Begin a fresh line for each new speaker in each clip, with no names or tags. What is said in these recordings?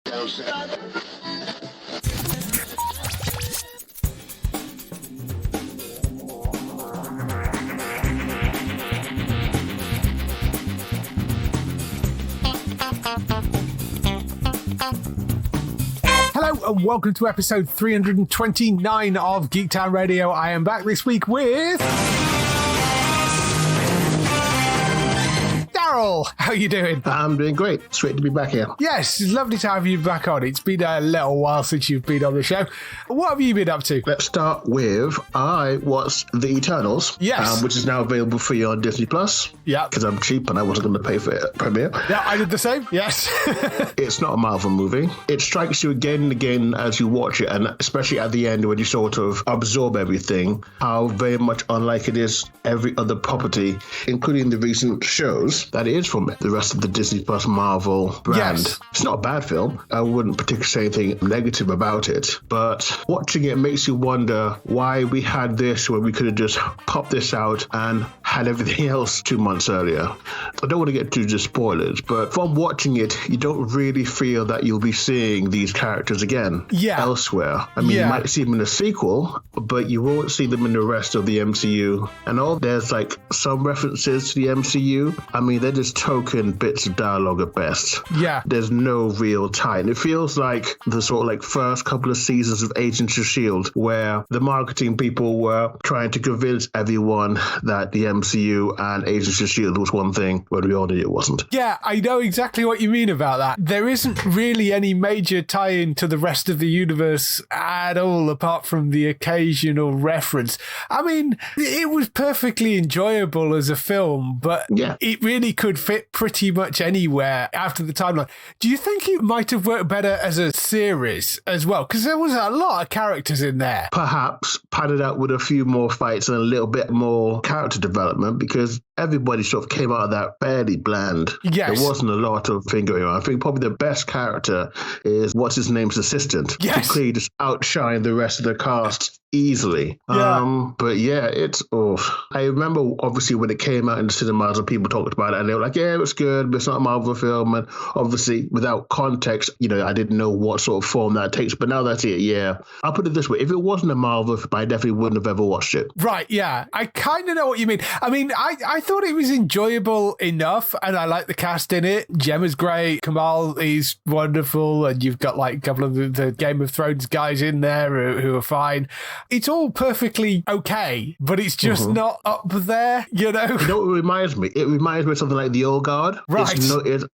Hello and welcome to episode 329 of Geektown Radio. I am back this week with Darryl. How are you doing?
I'm doing great. It's great to be back here.
Yes, it's lovely to have you back on. It's been a little while since you've been on the show. What have you been up to?
Let's start with I watched The Eternals.
Yes.
Which is now available for you on Disney Plus.
Yeah.
Because I'm cheap and I wasn't going to pay for it at premiere.
Yeah, I did the same. Yes.
It's not a Marvel movie. It strikes you again and again as you watch it, and especially at the end when you sort of absorb everything, how very much unlike it is every other property, including the recent shows, that it is from the rest of the Disney Plus Marvel brand.
Yes.
It's not a bad film. I wouldn't particularly say anything negative about it, but watching it makes you wonder why we had this when we could have just popped this out and had everything else 2 months earlier. I don't want to get too just spoilers, but from watching it, you don't really feel that you'll be seeing these characters again elsewhere. I mean, you might see them in a sequel, but you won't see them in the rest of the MCU. And all there's like some references to the MCU. I mean, they're just token bits of dialogue at best.
Yeah.
There's no real tie. And it feels like the sort of like first couple of seasons of Agents of S.H.I.E.L.D., where the marketing people were trying to convince everyone that the MCU and Agents of S.H.I.E.L.D. was one thing, when we all knew it wasn't.
Yeah, I know exactly what you mean about that. There isn't really any major tie-in to the rest of the universe at all, apart from the occasional reference. I mean, it was perfectly enjoyable as a film, but it really could fit pretty much anywhere after the timeline. Do you think it might have worked better as a series as well? Because there was a lot of characters in there.
Perhaps padded out with a few more fights and a little bit more character development, because everybody sort of came out of that fairly bland.
Yes.
There wasn't a lot of thing going on. I think probably the best character is what's his name's assistant.
Yes.
Who clearly just outshined the rest of the cast easily. But yeah, it's I remember obviously when it came out in the cinemas and people talked about it and they were like, yeah, it was good, but it's not a Marvel film. And obviously without context, I didn't know what sort of form that takes. But now that's it, I'll put it this way. If it wasn't a Marvel film, I definitely wouldn't have ever watched it.
Right, yeah. I kind of know what you mean. I mean, I thought it was enjoyable enough, and I like the cast in it. Gemma's great. Kamal, he's wonderful. And you've got like a couple of the Game of Thrones guys in there who are fine. It's all perfectly okay, but it's just not up there,
You know what it reminds me? It reminds me of something like The Old Guard.
Right.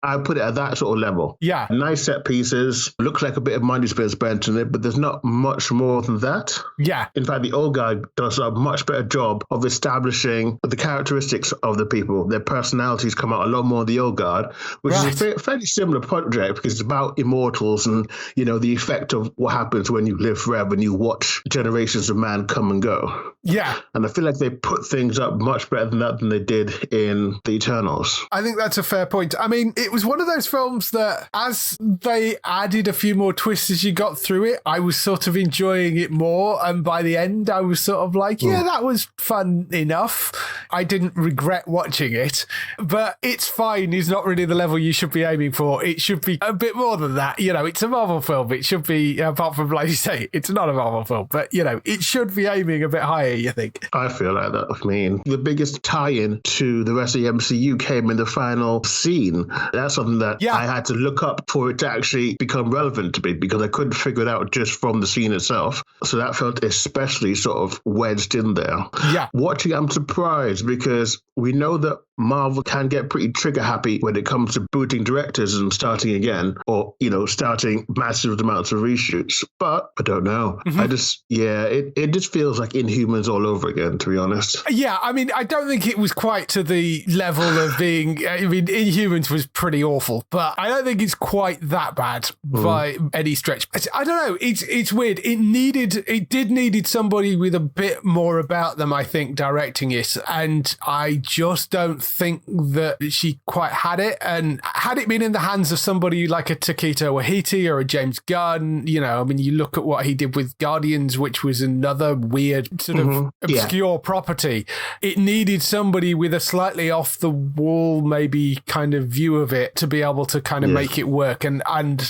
I put it at that sort of level.
Yeah.
Nice set pieces. Looks like a bit of money's been spent in it, but there's not much more than that.
Yeah.
In fact, The Old Guard does a much better job of establishing the characteristics of the people. Their personalities come out a lot more in The Old Guard, which is a fairly similar project because it's about immortals and, the effect of what happens when you live forever and you watch generations of man come and go.
Yeah.
And I feel like they put things up much better than that than they did in The Eternals.
I think that's a fair point. I mean, it was one of those films that as they added a few more twists as you got through it, I was sort of enjoying it more. And by the end, I was sort of like, that was fun enough. I didn't regret watching it, but it's fine. It's not really the level you should be aiming for. It should be a bit more than that. It's a Marvel film. It should be, apart from, like you say, it's not a Marvel film, but, it should be aiming a bit higher, you think?
I feel like that. I mean, the biggest tie-in to the rest of the MCU came in the final scene. That's something that I had to look up for it to actually become relevant to me because I couldn't figure it out just from the scene itself. So that felt especially sort of wedged in there.
Yeah.
Watching, I'm surprised because we know that Marvel can get pretty trigger happy when it comes to booting directors and starting again or, starting massive amounts of reshoots. But I don't know. It just feels like Inhumans all over again, to be honest.
Yeah, I mean, I don't think it was quite to the level of being, Inhumans was pretty awful, but I don't think it's quite that bad by any stretch. I don't know. It's weird. It did needed somebody with a bit more about them, I think, directing it. And I just don't think that she quite had it. And had it been in the hands of somebody like a Taika Waititi or a James Gunn, you know, I mean, you look at what he did with Guardians, which was another weird sort of obscure property. It needed somebody with a slightly off the wall, maybe kind of view of it to be able to kind of make it work. And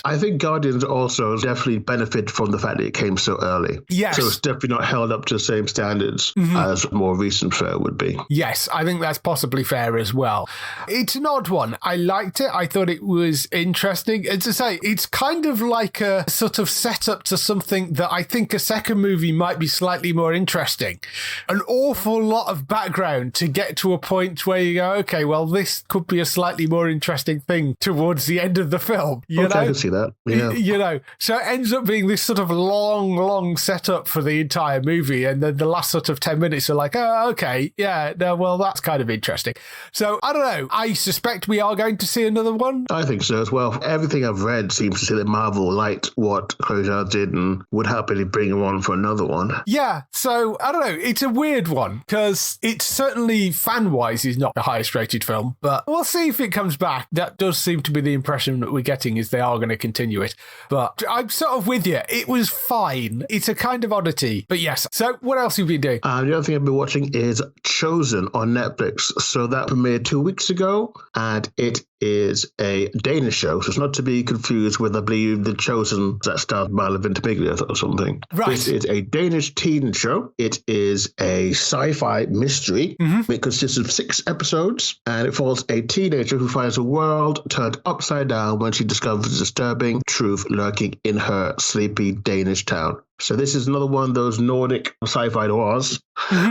I think Guardians also definitely benefit from the fact that it came so early.
Yes.
So it's definitely not held up to the same standards as more recent fare would be.
Yes, I think that's possibly fair as well. It's an odd one. I liked it. I thought it was interesting. As I say, it's kind of like a sort of setup to something that I think a second movie might be slightly more interesting. An awful lot of background to get to a point where you go, okay, well, this could be a slightly more interesting thing towards the end of the film. You know?
I can see that. Yeah.
You know, so it ends up being this sort of long setup for the entire movie. And then the last sort of 10 minutes are like, oh, okay, yeah, no, well, that's kind of interesting. So I don't know. I suspect we are going to see another one.
I think so as well. Everything I've read seems to say that Marvel liked what Chloe Zhao did and would happily bring her on for another one.
Yeah, so I don't know. It's a weird one because it's certainly fan-wise is not the highest rated film, but we'll see if it comes back. That does seem to be the impression that we're getting is they are going to continue it. But I'm sort of with you. It was fine. It's a kind of oddity. But yes. So what else have you been doing?
The other thing I've been watching is Chosen on Netflix. So that premiered 2 weeks ago, and it is a Danish show. So it's not to be confused with, I believe, The Chosen that stars Marla Ventimiglia or something.
Right.
This is a Danish teen show. It is a sci-fi mystery. It consists of 6 episodes, and it follows a teenager who finds a world turned upside down when she discovers a disturbing truth lurking in her sleepy Danish town. So this is another one of those Nordic sci-fi noirs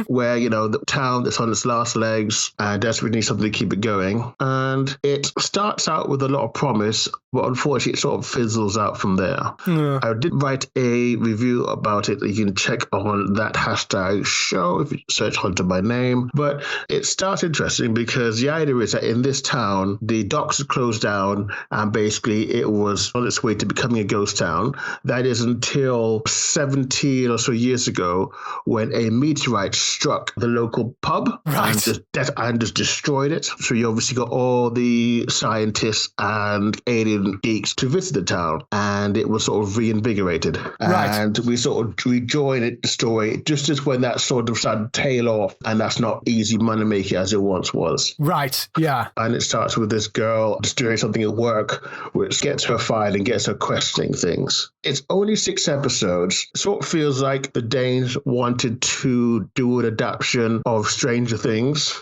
where, you know, the town that's on its last legs and desperately needs something to keep it going. And it starts out with a lot of promise, but unfortunately it sort of fizzles out from there. I did write a review about it that you can check on that hashtag show if you search Hunter by name. But it starts interesting because the idea is that in this town, the docks had closed down and basically it was on its way to becoming a ghost town. That is until 17 or so years ago when a meteorite struck the local pub and just destroyed it. So you obviously got all the scientists and alien geeks to visit the town, and it was sort of reinvigorated. And we sort of rejoined the story just as when that sort of started to tail off, and that's not easy money making as it once was.
Right, yeah.
And it starts with this girl just doing something at work which gets her fired and gets her questioning things. It's only 6 episodes. Sort of feels like the Danes wanted to do an adaptation of Stranger Things.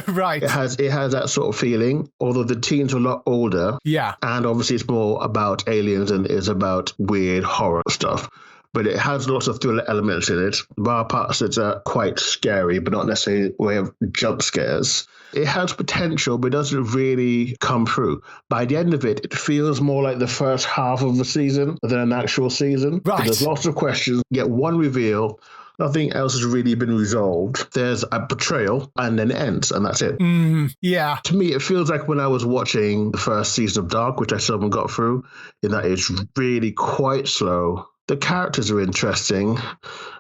Right.
It has that sort of feeling, although the teens are a lot older.
Yeah.
And obviously it's more about aliens than it is about weird horror stuff. But it has lots of thriller elements in it. There are parts that are quite scary, but not necessarily in the way of jump scares. It has potential, but it doesn't really come through. By the end of it, it feels more like the first half of the season than an actual season.
Right.
There's lots of questions. You get one reveal. Nothing else has really been resolved. There's a betrayal, and then it ends, and that's it.
Yeah.
To me, it feels like when I was watching the first season of Dark, which I still haven't got through, in that it's really quite slow. The characters are interesting.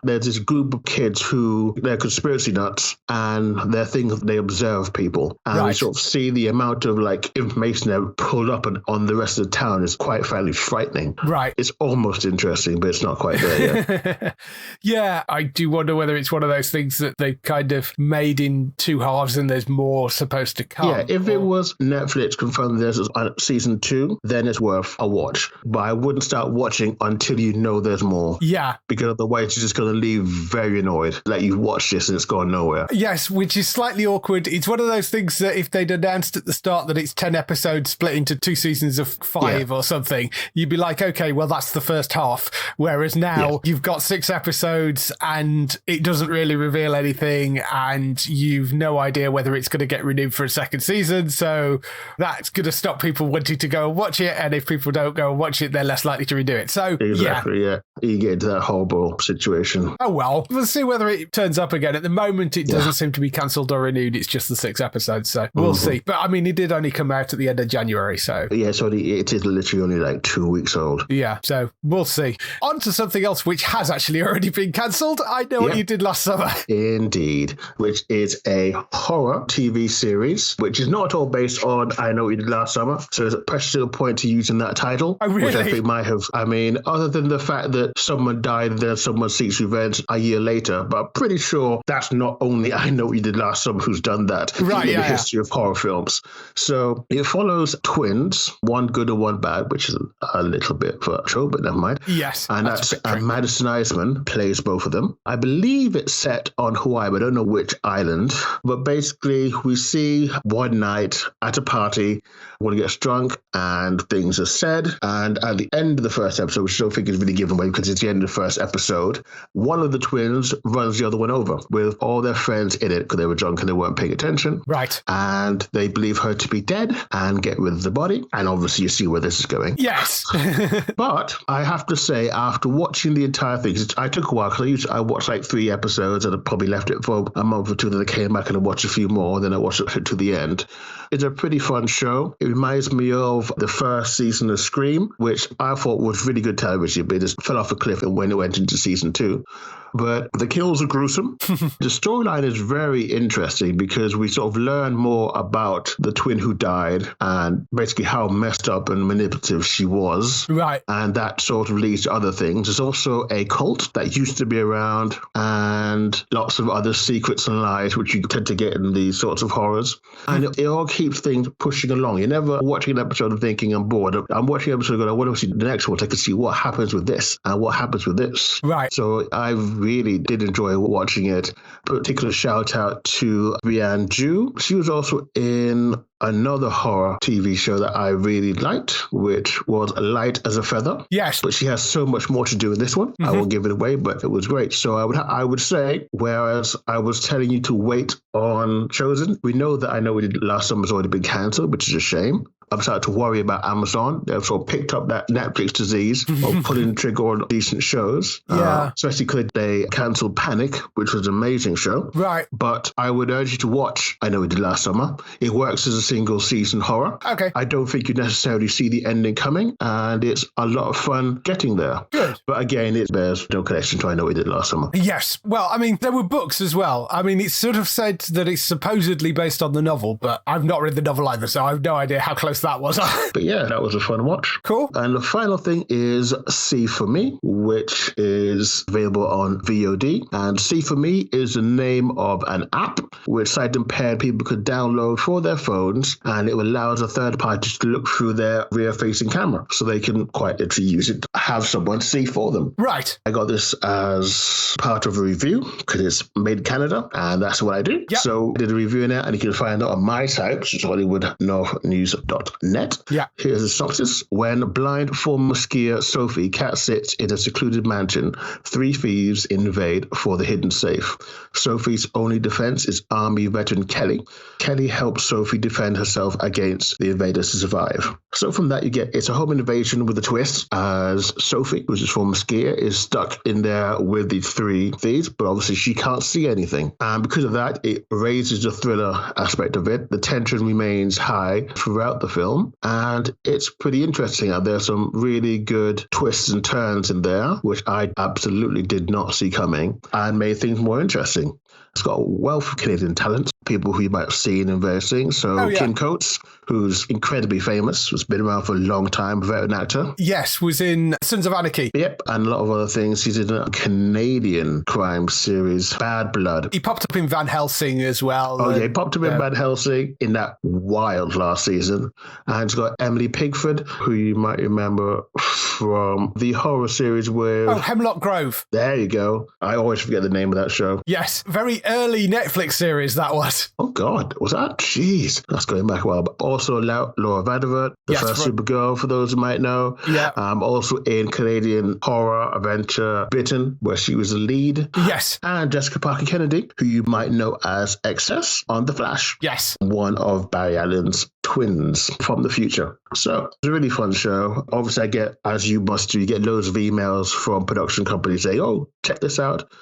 There's this group of kids who, they're conspiracy nuts, and their thing, they observe people. And you sort of see the amount of like information they're pulled up on the rest of the town is quite fairly frightening. Right. It's almost interesting, but it's not quite there yet.
Yeah, I do wonder whether it's one of those things that they kind of made in 2 halves and there's more supposed to come.
Yeah, if it was Netflix confirmed this is on season 2, then it's worth a watch. But I wouldn't start watching until you know there's more.
Yeah.
Because otherwise you're just going to leave very annoyed. Like you watch this and it's gone nowhere.
Yes, which is slightly awkward. It's one of those things that if they'd announced at the start that it's 10 episodes split into 2 seasons of 5 or something, you'd be like, okay, well, that's the first half. Whereas now you've got 6 episodes and it doesn't really reveal anything and you've no idea whether it's going to get renewed for a second season. So that's going to stop people wanting to go and watch it. And if people don't go and watch it, they're less likely to redo it. So
exactly, yeah, you get into that horrible situation.
Oh, well, we'll see whether it turns up again. At the moment, it doesn't seem to be cancelled or renewed. It's just the 6 episodes, so we'll see. But, I mean, it did only come out at the end of January, so...
Yeah, it is literally only like 2 weeks old.
Yeah, so we'll see. On to something else which has actually already been cancelled. I Know What You Did Last Summer.
Indeed, which is a horror TV series, which is not at all based on I Know What You Did Last Summer. So there's a precious little point to using that title.
Oh, really?
Which I think might have, I mean, other than the fact that someone died and then someone seeks revenge a year later, but I'm pretty sure that's not only I Know What You Did Last Summer who's done that in the history of horror films. So it follows twins, one good and one bad, which is a little bit virtual, but never mind.
Yes.
And that's Madison Iseman plays both of them. I believe it's set on Hawaii, but I don't know which island. But basically, we see one night at a party, one gets drunk and things are said. And at the end of the first episode, which I don't think is really given away because it's the end of the first episode, one of the twins runs the other one over with all their friends in it because they were drunk and they weren't paying attention.
Right.
And they believe her to be dead and get rid of the body. And obviously, you see where this is going.
Yes.
But I have to say, after watching the entire thing, I took a while because I watched like 3 episodes and I probably left it for a month or two. Then I came back and I watched a few more. Then I watched it to the end. It's a pretty fun show. It reminds me of the first season of Scream, which I thought was really good television, but it just fell off a cliff when it went into season 2. But the kills are gruesome. The storyline is very interesting because we sort of learn more about the twin who died and basically how messed up and manipulative she was.
Right.
And that sort of leads to other things. There's also a cult that used to be around and lots of other secrets and lies, which you tend to get in these sorts of horrors. And it all keeps things pushing along. You're never watching an episode and thinking, I'm bored. I'm watching an episode and going, I want to see the next one. So I can see what happens with this and what happens with this.
Right.
So I've really did enjoy watching it. Particular shout out to Brianne Ju. She was also in another horror TV show that I really liked, which was Light as a Feather.
Yes.
But she has so much more to do in this one. I won't give it away, but it was great. So I would say, whereas I was telling you to wait on Chosen, we know that I Know We Did Last Summer's already been cancelled, which is a shame. I'm starting to worry about Amazon. They've sort of picked up that Netflix disease of pulling the trigger on decent shows. Especially because they cancelled Panic, which was an amazing show.
Right.
But I would urge you to watch I Know We Did Last Summer. It works as a single season horror.
Okay.
I don't think you necessarily see the ending coming, and it's a lot of fun getting there.
Good.
But again, there's no connection to I Know We Did Last Summer.
Yes. Well, I mean, there were books as well. I mean, it's sort of said that it's supposedly based on the novel, but I've not read the novel either, so I have no idea how close that was.
But yeah, that was a fun watch.
Cool.
And the final thing is See For Me, which is available on VOD. And See For Me is the name of an app which sight impaired people could download for their phones, and it allows a third party to look through their rear-facing camera, so they can quite literally use it to have someone see for them.
Right.
I got this as part of a review because it's made in Canada, and that's what I do.
Yep.
So I did a review in it, and you can find it on my site, which is HollywoodNorthNews.net. Yeah. Here's a synopsis. When blind former skier Sophie cat sits in a secluded mansion, 3 thieves invade for the hidden safe. Sophie's only defense is Army veteran Kelly. Kelly helps Sophie defend herself against the invaders to survive. So from that, you get it's a home invasion with a twist, as Sophie, who's a former skier, is stuck in there with the 3 thieves, but obviously she can't see anything. And because of that, it raises the thriller aspect of it. The tension remains high throughout the film, and it's pretty interesting. There's some really good twists and turns in there, which I absolutely did not see coming, and made things more interesting. It's got a wealth of Canadian talent, people who you might have seen in various things. So Kim Coates, who's incredibly famous, has been around for a long time, a veteran actor.
Yes, was in Sons of Anarchy.
Yep, and a lot of other things. He's in a Canadian crime series, Bad Blood.
He popped up in Van Helsing as well.
Oh, yeah, he popped up in Van Helsing in that wild last season. And it's got Emily Pigford, who you might remember from the horror series with...
Oh, Hemlock Grove.
There you go. I always forget the name of that show.
Yes, very early Netflix series that was.
Oh, God. Was that? Jeez. That's going back a while. But also Laura Vandervoort, the first Supergirl, for those who might know.
Yeah.
Also in Canadian horror adventure Britain, where she was the lead.
Yes.
And Jessica Parker Kennedy, who you might know as Excess on The Flash.
Yes.
One of Barry Allen's twins from the future. So it's a really fun show. Obviously, I get, as you must do, you get loads of emails from production companies saying, oh, check this out.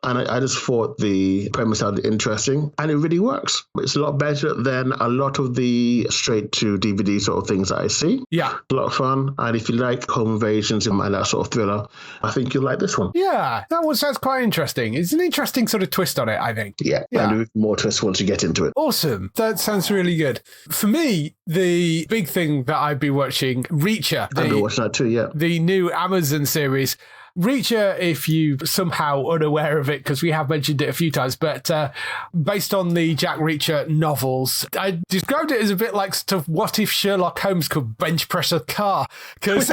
And I just thought the premise sounded interesting, and it really works. It's a lot better than a lot of the straight-to-DVD sort of things that I see.
Yeah.
A lot of fun. And if you like home invasions and that sort of thriller, I think you'll like this one.
Yeah, that one sounds quite interesting. It's an interesting sort of twist on it, I think.
Yeah. And with more twists once you get into it.
Awesome. That sounds really good. For me, the big thing that I've been watching, Reacher.
I've been watching that too, yeah.
The new Amazon series. Reacher, if you somehow unaware of it, because we have mentioned it a few times, but based on the Jack Reacher novels, I described it as a bit like stuff, what if Sherlock Holmes could bench press a car? Because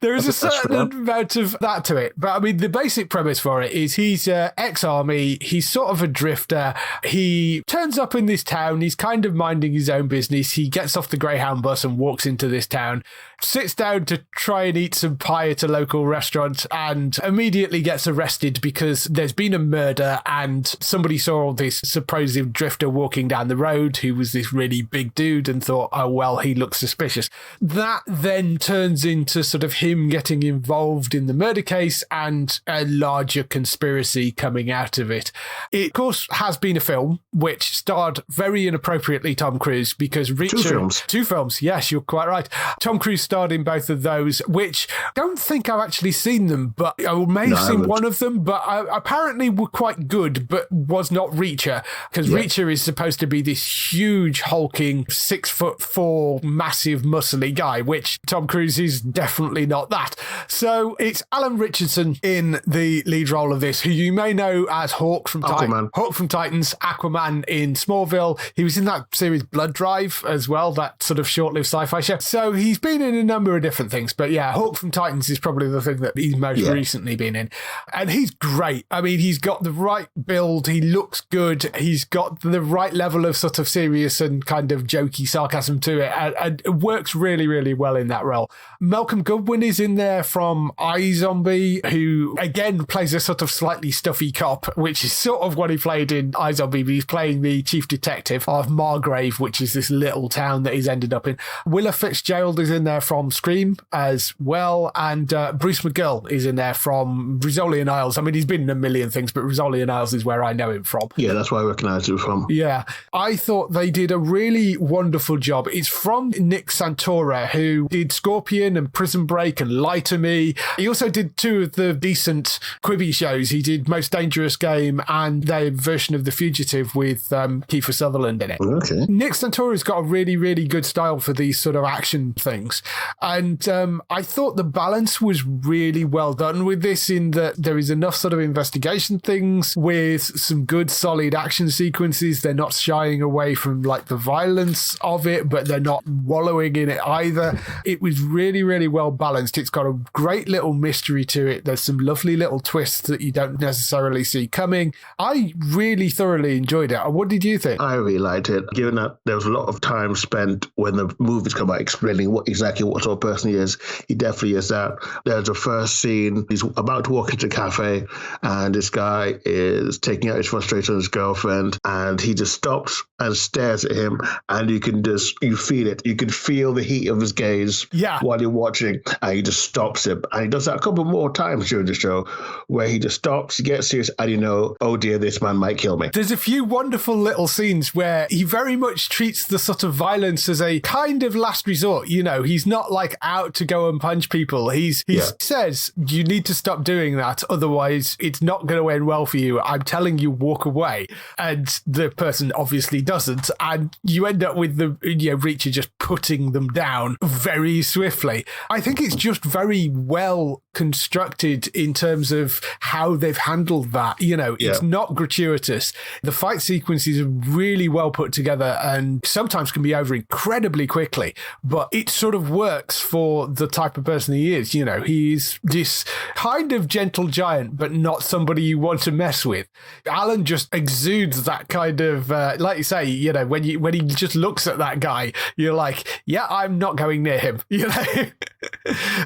there is a certain amount of that to it. But I mean, the basic premise for it is he's ex-army, he's sort of a drifter, he turns up in this town, he's kind of minding his own business, he gets off the Greyhound bus and walks into this town, sits down to try and eat some pie at a local restaurant, and immediately gets arrested because there's been a murder and somebody saw this supposed drifter walking down the road who was this really big dude and thought, oh, well, he looks suspicious. That then turns into sort of him getting involved in the murder case and a larger conspiracy coming out of it. It, of course, has been a film which starred very inappropriately Tom Cruise because Reacher... Two films, yes, you're quite right. Tom Cruise starred in both of those, which I don't think I've actually seen them, but I may have seen one of them, but apparently were quite good, but was not Reacher, because Reacher is supposed to be this huge, hulking, 6'4", massive, muscly guy, which Tom Cruise is definitely not that. So it's Alan Richardson in the lead role of this, who you may know as Hawk from Titans, Aquaman in Smallville. He was in that series Blood Drive as well, that sort of short-lived sci-fi show. So he's been in a number of different things, but yeah, Hawk from Titans is probably the thing that he's most recently been in. And he's great. I mean, he's got the right build, he looks good, he's got the right level of sort of serious and kind of jokey sarcasm to it, and it works really, really well in that role. Malcolm Goodwin is in there from iZombie, who again plays a sort of slightly stuffy cop, which is sort of what he played in iZombie, but he's playing the chief detective of Margrave, which is this little town that he's ended up in. Willa Fitzgerald is in there from Scream as well, and Bruce McGill is in there from Rizzoli and Isles. I mean, he's been in a million things, but Rizzoli and Isles is where I know him from. Yeah,
that's where I recognise him from.
Yeah. I thought they did a really wonderful job. It's from Nick Santora, who did Scorpion and Prison Break and Lie to Me. He also did two of the decent Quibi shows. He did Most Dangerous Game and their version of The Fugitive with Kiefer Sutherland in it.
Okay.
Nick Santora's got a really, really good style for these sort of action things. And I thought the balance was really well done with this, in that there is enough sort of investigation things with some good solid action sequences. They're not shying away from like the violence of it, but they're not wallowing in it either. It was really, really well balanced. It's got a great little mystery to it. There's some lovely little twists that you don't necessarily see coming. I really thoroughly enjoyed it. What did you think?
I really liked it, given that there was a lot of time spent when the movies come out explaining what sort of person he is. He definitely is that. There's a first scene, he's about to walk into a cafe and this guy is taking out his frustration on his girlfriend, and he just stops and stares at him, and you feel it. You can feel the heat of his gaze while you're watching, and he just stops him. And he does that a couple more times during the show, where he just stops, he gets serious, and you know, oh dear, this man might kill me.
There's a few wonderful little scenes where he very much treats the sort of violence as a kind of last resort. You know, he's not like out to go and punch people. He says, you need to stop doing that, otherwise it's not going to end well for you. I'm telling you, walk away. And the person obviously doesn't, and you end up with the Reacher just putting them down very swiftly. I think it's just very well constructed in terms of how they've handled that. You know, it's not gratuitous. The fight sequences are really well put together and sometimes can be over incredibly quickly, but it sort of works for the type of person he is. You know, he's this kind of gentle giant, but not somebody you want to mess with. Alan just exudes that kind of, like you say, you know, when he just looks at that guy, you're like, yeah, I'm not going near him. You know,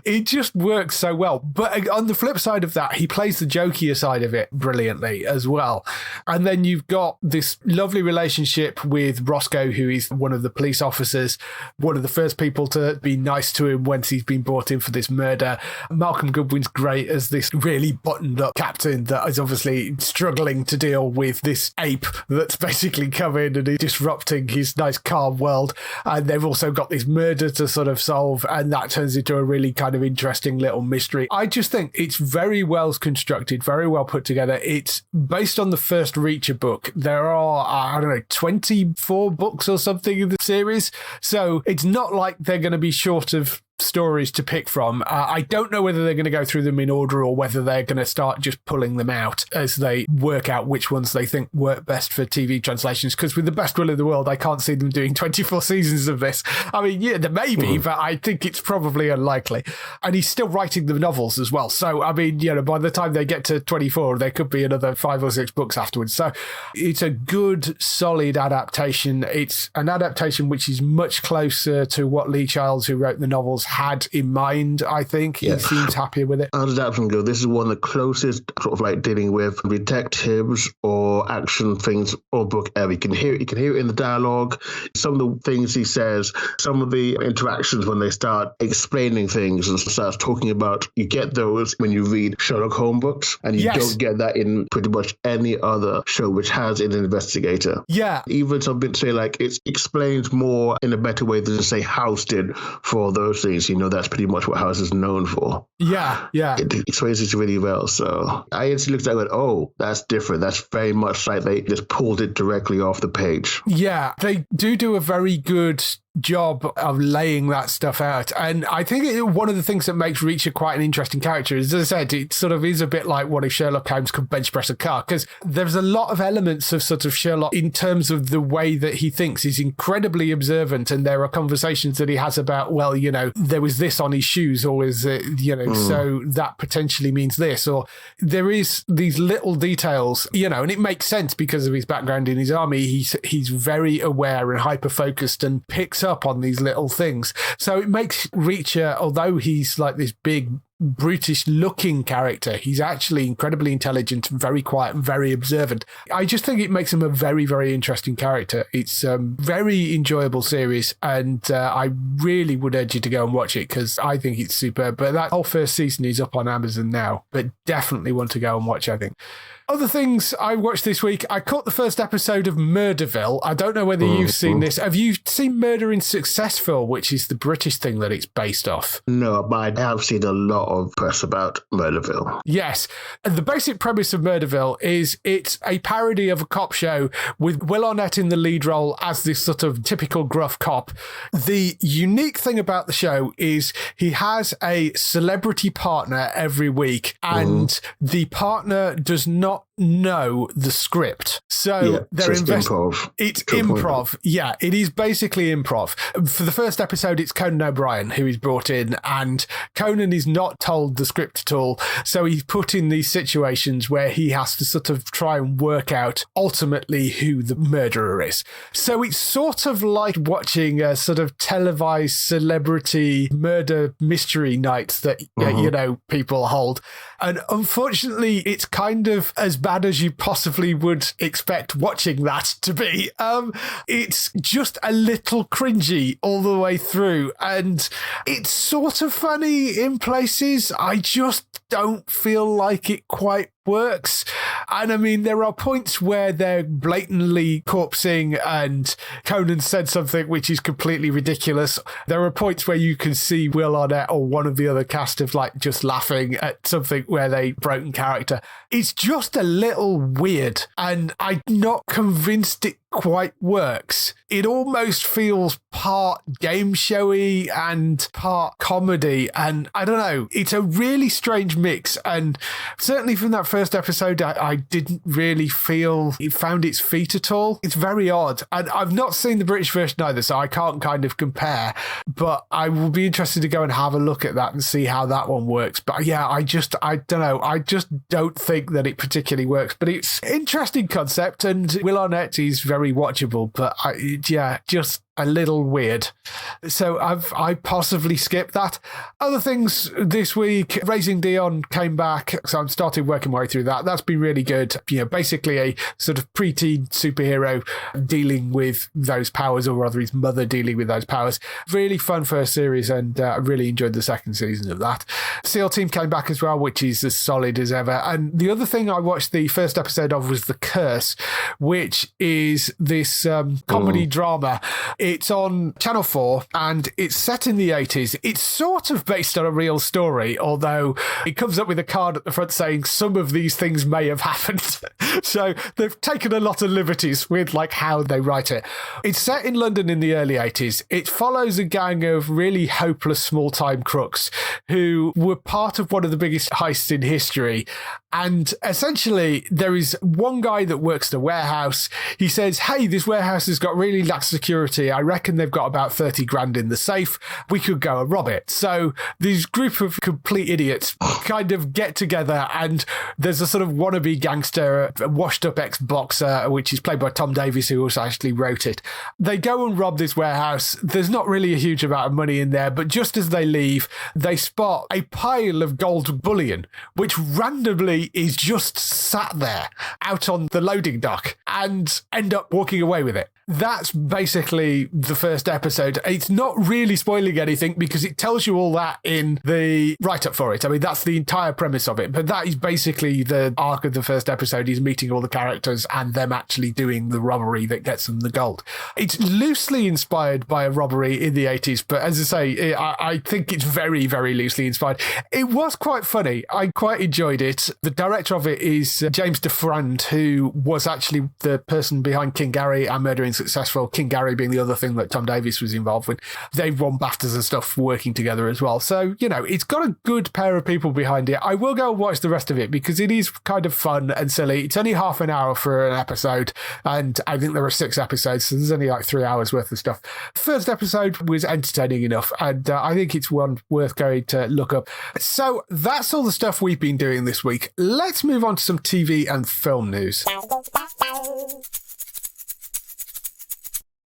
it just works so well. well. But on the flip side of that, he plays the jokier side of it brilliantly as well. And then you've got this lovely relationship with Roscoe, who is one of the police officers, one of the first people to be nice to him once he's been brought in for this murder. Malcolm Goodwin's great as this really buttoned up captain that is obviously struggling to deal with this ape that's basically come in and is disrupting his nice calm world. And they've also got this murder to sort of solve, and that turns into a really kind of interesting little mystery. I just think it's very well constructed, very well put together. It's based on the first Reacher book. There are, I don't know, 24 books or something in the series. So it's not like they're going to be short of stories to pick from. I don't know whether they're going to go through them in order or whether they're going to start just pulling them out as they work out which ones they think work best for TV translations, because with the best will in the world, I can't see them doing 24 seasons of this. I mean, yeah, there may be, but I think it's probably unlikely. And he's still writing the novels as well. So, I mean, you know, by the time they get to 24, there could be another 5 or 6 books afterwards. So it's a good, solid adaptation. It's an adaptation which is much closer to what Lee Childs, who wrote the novels, had in mind. I think he seems happier with it.
How does that go? This is one of the closest sort of like dealing with detectives or action things or book ever. You can hear it in the dialogue, some of the things he says, some of the interactions when they start explaining things and starts talking about, you get those when you read Sherlock Holmes books, and you don't get that in pretty much any other show which has an investigator.
Yeah.
Even something say like it explains more in a better way than say House did for those things. You know, that's pretty much what House is known for.
Yeah.
It explains it really well. So I actually looked at it and went, oh, that's different. That's very much like they just pulled it directly off the page.
Yeah, they do a very good job of laying that stuff out. And I think one of the things that makes Reacher quite an interesting character is, as I said, it sort of is a bit like what if Sherlock Holmes could bench press a car, because there's a lot of elements of sort of Sherlock in terms of the way that he thinks. He's incredibly observant, and there are conversations that he has about, well, you know, there was this on his shoes, or is it, you know, so that potentially means this, or there is these little details, you know, and it makes sense because of his background in his army. He's very aware and hyper focused and picks up on these little things. So it makes Reacher, although he's like this big brutish looking character, he's actually incredibly intelligent and very quiet and very observant. I just think it makes him a very, very interesting character. It's a very enjoyable series, and I really would urge you to go and watch it because I think it's superb. But that whole first season is up on Amazon now, but definitely want to go and watch, I think. Other things I watched this week, I caught the first episode of Murderville. I don't know whether you've seen this. Have you seen Murder in Successville, which is the British thing that it's based off?
No, but I have seen a lot of press about Murderville.
Yes. And the basic premise of Murderville is it's a parody of a cop show with Will Arnett in the lead role as this sort of typical gruff cop. The unique thing about the show is he has a celebrity partner every week, and the partner does not know the script. So they're
improv.
It's improv. Yeah, it is basically improv. For the first episode, it's Conan O'Brien who is brought in, and Conan is not told the script at all. So he's put in these situations where he has to sort of try and work out ultimately who the murderer is. So it's sort of like watching a sort of televised celebrity murder mystery nights that, you know, people hold. And unfortunately, it's kind of as bad as you possibly would expect watching that to be. It's just a little cringy all the way through, and it's sort of funny in places. I just don't feel like it quite works. And I mean, there are points where they're blatantly corpsing and Conan said something which is completely ridiculous. There are points where you can see Will Arnett or one of the other cast of like just laughing at something where they broken character. It's just a little weird, and I'm not convinced it quite works. It almost feels part game showy and part comedy, and I don't know, it's a really strange mix. And certainly from that first episode, I didn't really feel it found its feet at all. It's very odd, and I've not seen the British version either, so I can't kind of compare, but I will be interested to go and have a look at that and see how that one works. But yeah, I don't know, I just don't think that it particularly works, but it's an interesting concept, and Will Arnett is very watchable, but a little weird. So I possibly skipped that. Other things this week, Raising Dion came back, so I'm starting working my way through that. That's been really good. Basically a sort of preteen superhero dealing with those powers, or rather his mother dealing with those powers. Really fun first series, and I really enjoyed the second season of that. SEAL Team came back as well, which is as solid as ever. And the other thing I watched the first episode of was The Curse, which is this comedy drama. It's on Channel 4 and it's set in the 80s. It's sort of based on a real story, although it comes up with a card at the front saying some of these things may have happened. So they've taken a lot of liberties with like how they write it. It's set in London in the early 80s. It follows a gang of really hopeless small-time crooks who were part of one of the biggest heists in history. And essentially, there is one guy that works the warehouse. He says, hey, this warehouse has got really lax security. I reckon they've got about 30 grand in the safe. We could go and rob it. So these group of complete idiots kind of get together, and there's a sort of wannabe gangster, a washed up ex-boxer, which is played by Tom Davies, who also actually wrote it. They go and rob this warehouse. There's not really a huge amount of money in there, but just as they leave, they spot a pile of gold bullion, which randomly is just sat there out on the loading dock, and end up walking away with it. That's basically the first episode. It's not really spoiling anything because it tells you all that in the write-up for it. I mean, that's the entire premise of it. But that is basically the arc of the first episode, is meeting all the characters and them actually doing the robbery that gets them the gold. It's loosely inspired by a robbery in the 80s, but as I say, I think it's very, very loosely inspired. It was quite funny. I quite enjoyed it. The director of it is James DeFrand, who was actually the person behind King Gary and Murdering Successful, King Gary being the other thing that Tom Davies was involved with. They've won BAFTAs and stuff working together as well. So, it's got a good pair of people behind it. I will go and watch the rest of it because it is kind of fun and silly. It's only half an hour for an episode, and I think there are 6 episodes, so there's only like 3 hours worth of stuff. The first episode was entertaining enough, and I think it's one worth going to look up. So that's all the stuff we've been doing this week. Let's move on to some TV and film news.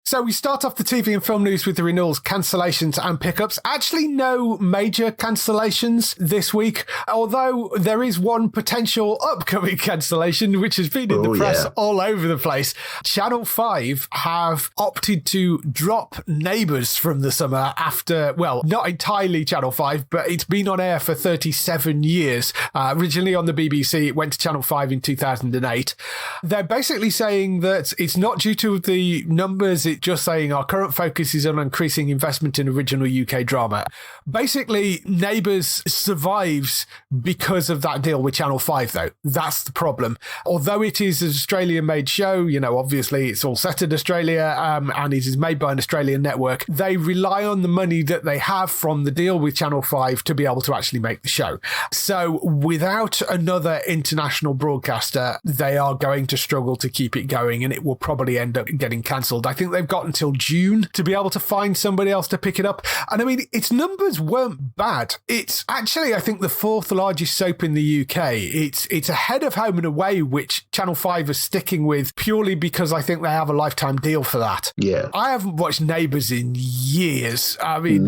So we start off the TV and film news with the renewals, cancellations and pickups. Actually, no major cancellations this week, although there is one potential upcoming cancellation, which has been in the press all over the place. Channel 5 have opted to drop Neighbours from the summer after, well, not entirely Channel 5, but it's been on air for 37 years. Originally on the BBC, it went to Channel 5 in 2008. They're basically saying that it's not due to the numbers, it's just saying our current focus is on increasing investment in original UK drama. Basically, Neighbours survives because of that deal with Channel 5, though. That's the problem. Although it is an Australian-made show, obviously it's all set in Australia, and it is made by an Australian network, they rely on the money that they have from the deal with Channel 5 to be able to actually make the show. So without another international broadcaster, they are going to struggle to keep it going, and it will probably end up getting cancelled. I think they've got until June to be able to find somebody else to pick it up. And I mean, its numbers weren't bad. It's actually, I think, the 4th largest soap in the UK. It's ahead of Home and Away, which Channel 5 is sticking with purely because I think they have a lifetime deal for that.
Yeah.
I haven't watched Neighbours in years. I mean,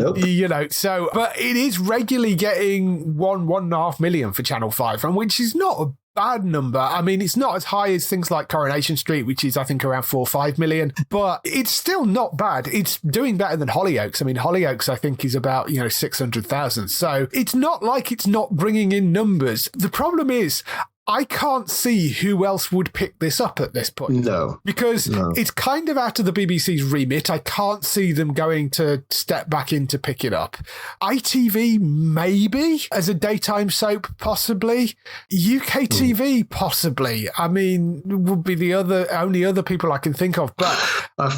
so, but it is regularly getting 1.5 million for Channel 5, and which is not a bad number. I mean, it's not as high as things like Coronation Street, which is, I think, around 4 or 5 million, but it's still not bad. It's doing better than Hollyoaks. I mean, Hollyoaks, I think, is about, 600,000. So it's not like it's not bringing in numbers. The problem is, I can't see who else would pick this up at this point.
No.
Because it's kind of out of the BBC's remit. I can't see them going to step back in to pick it up. ITV, maybe, as a daytime soap, possibly. UK TV, possibly. I mean, would be the only other people I can think of. But
I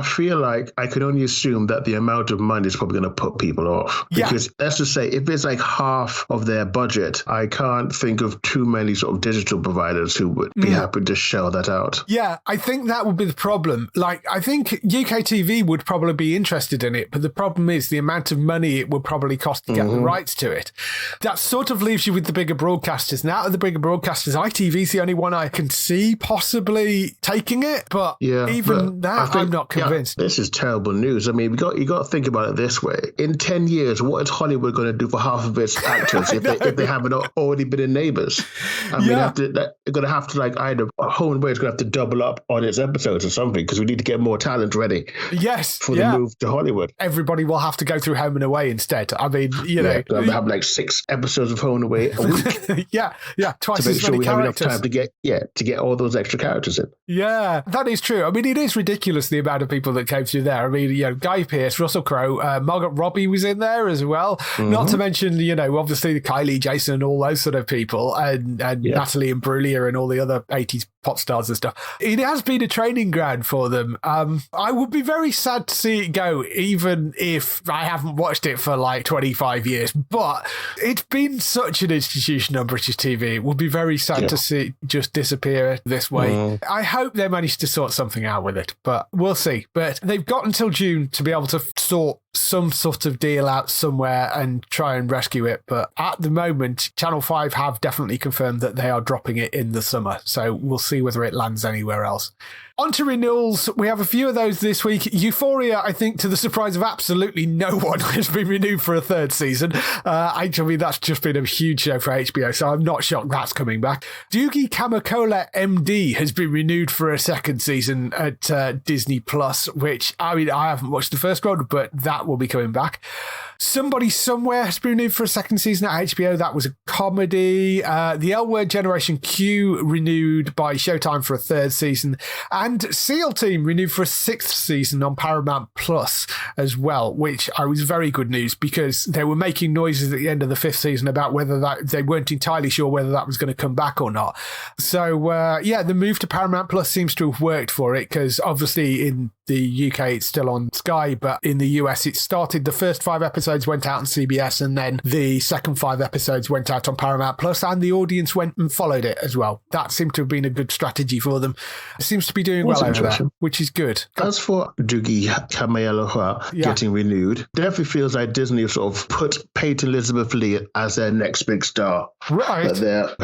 feel like I could only assume that the amount of money is probably going to put people off. Because let's just say, if it's like half of their budget, I can't think of too many sort of sort of digital providers who would be happy to shell that out.
Yeah, I think that would be the problem. Like, I think UK TV would probably be interested in it, but the problem is the amount of money it would probably cost to get the rights to it. That sort of leaves you with the bigger broadcasters. And out of the bigger broadcasters, ITV's the only one I can see possibly taking it, but I'm not convinced.
This is terrible news. I mean, you got to think about it this way. In 10 years, what is Hollywood going to do for half of its actors if they haven't already been in Neighbours? I mean, they're going to have to, like, either Home and Away is going to have to double up on its episodes or something, because we need to get more talent ready for the move to Hollywood.
Everybody will have to go through Home and Away instead. I mean,
they'll have like 6 episodes of Home and Away a week.
Twice
to make
as
sure
many
we have enough
characters.
time to get all those extra characters in.
Yeah, that is true. I mean, it is ridiculous the amount of people that came through there. I mean, Guy Pearce, Russell Crowe, Margot Robbie was in there as well. Not to mention, obviously Kylie, Jason, all those sort of people, and Natalie Imbruglia and all the other 80s pop stars and stuff. It has been a training ground for them. I would be very sad to see it go, even if I haven't watched it for like 25 years. But it's been such an institution on British TV. It would be very sad to see it just disappear this way. I hope they manage to sort something out with it, but we'll see. But they've got until June to be able to sort some sort of deal out somewhere and try and rescue it. But at the moment, Channel 5 have definitely confirmed that they are dropping it in the summer. So we'll see whether it lands anywhere else. On to renewals. We have a few of those this week. Euphoria, I think, to the surprise of absolutely no one, has been renewed for a 3rd season. Actually, that's just been a huge show for HBO, so I'm not shocked that's coming back. Doogie Kamekola MD has been renewed for a 2nd season at Disney+, which, I mean, I haven't watched the first one, but that will be coming back. Somebody Somewhere has been renewed for a 2nd season at HBO. That was a comedy. The L Word Generation Q renewed by Showtime for a 3rd season. And SEAL Team renewed for a 6th season on Paramount Plus as well, which was very good news, because they were making noises at the end of the 5th season about whether they weren't entirely sure whether that was going to come back or not. So, the move to Paramount Plus seems to have worked for it, because obviously in the UK it's still on Sky, but in the US it started, the first 5 episodes went out on CBS, and then the second 5 episodes went out on Paramount Plus, and the audience went and followed it as well. That seemed to have been a good strategy for them. It seems to be doing well over there, which is good.
As for Doogie Kamekola getting renewed, definitely feels like Disney sort of put Peyton Elizabeth Lee as their next big star.
Right.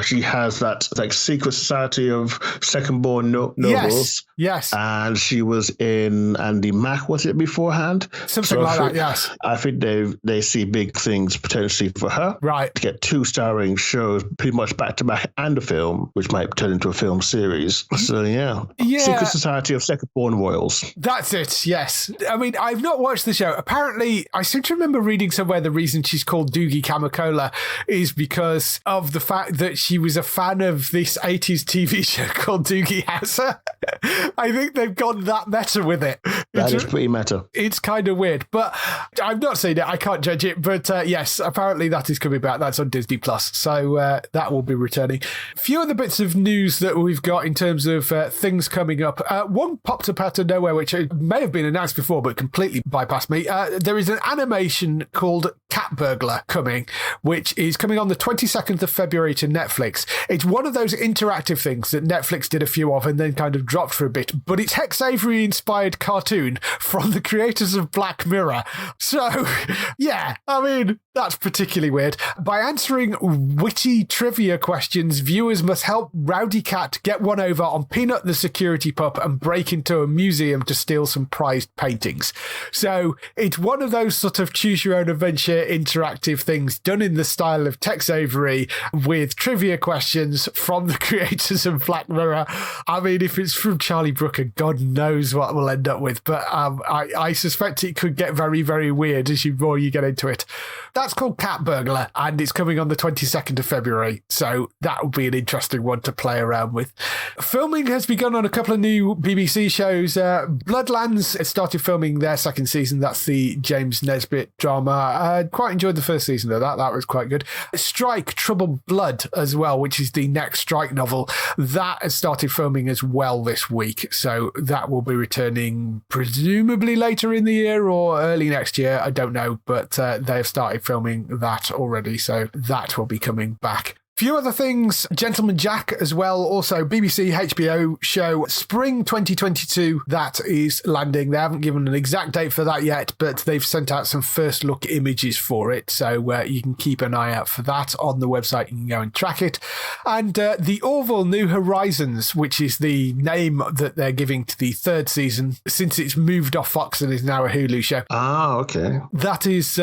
She has that like secret society of second-born nobles.
Yes.
And she was in Andy Mack, was it, beforehand?
Something like that, yes.
I think they see big things potentially for her.
Right.
To get 2 starring shows pretty much back-to-back and a film, which might turn into a film series. So, yeah. Secret Society of Second-Born Royals.
That's it, yes. I mean, I've not watched the show. Apparently, I seem to remember reading somewhere the reason she's called Doogie Kamekola is because of the fact that she was a fan of this 80s TV show called Doogie Howser. I think they've gone that meta with it.
That is pretty meta.
It's kind of weird, but I've not seen it. I can't judge it, but yes, apparently that is coming back. That's on Disney+. So that will be returning. A few other bits of news that we've got in terms of things coming up. One popped up out of nowhere, which may have been announced before, but completely bypassed me. There is an animation called Cat Burglar coming, which is coming on the 22nd of February to Netflix. It's one of those interactive things that Netflix did a few of and then kind of dropped for a bit, but it's Tex Avery-inspired cartoon from the creators of Black Mirror. So, yeah, I mean, that's particularly weird. By answering witty trivia questions, viewers must help Rowdy Cat get one over on Peanut the security pup and break into a museum to steal some prized paintings. So it's one of those sort of choose-your-own-adventure interactive things done in the style of Tex Avery with trivia questions from the creators of Black Mirror. I mean, if it's from Charlie Brooker, God knows what we'll end up with, but I suspect it could get very, very weird as more you get into it. That's called Cat Burglar, and it's coming on the 22nd of February, so that will be an interesting one to play around with. Filming has begun on a couple of new BBC shows. Bloodlands has started filming their 2nd season. That's the James Nesbitt drama. I quite enjoyed the 1st season of that. That was quite good. Strike, Troubled Blood as well, which is the next Strike novel. That has started filming as well this week, so that will be returning presumably later in the year or early next year. I don't know, but they have started filming that already, so that will be coming back. Few other things. Gentleman Jack as well. Also, BBC HBO show Spring 2022. That is landing. They haven't given an exact date for that yet, but they've sent out some first look images for it. So you can keep an eye out for that on the website. You can go and track it. And the Orville New Horizons, which is the name that they're giving to the third season, since it's moved off Fox and is now a Hulu show.
Ah, okay.
That is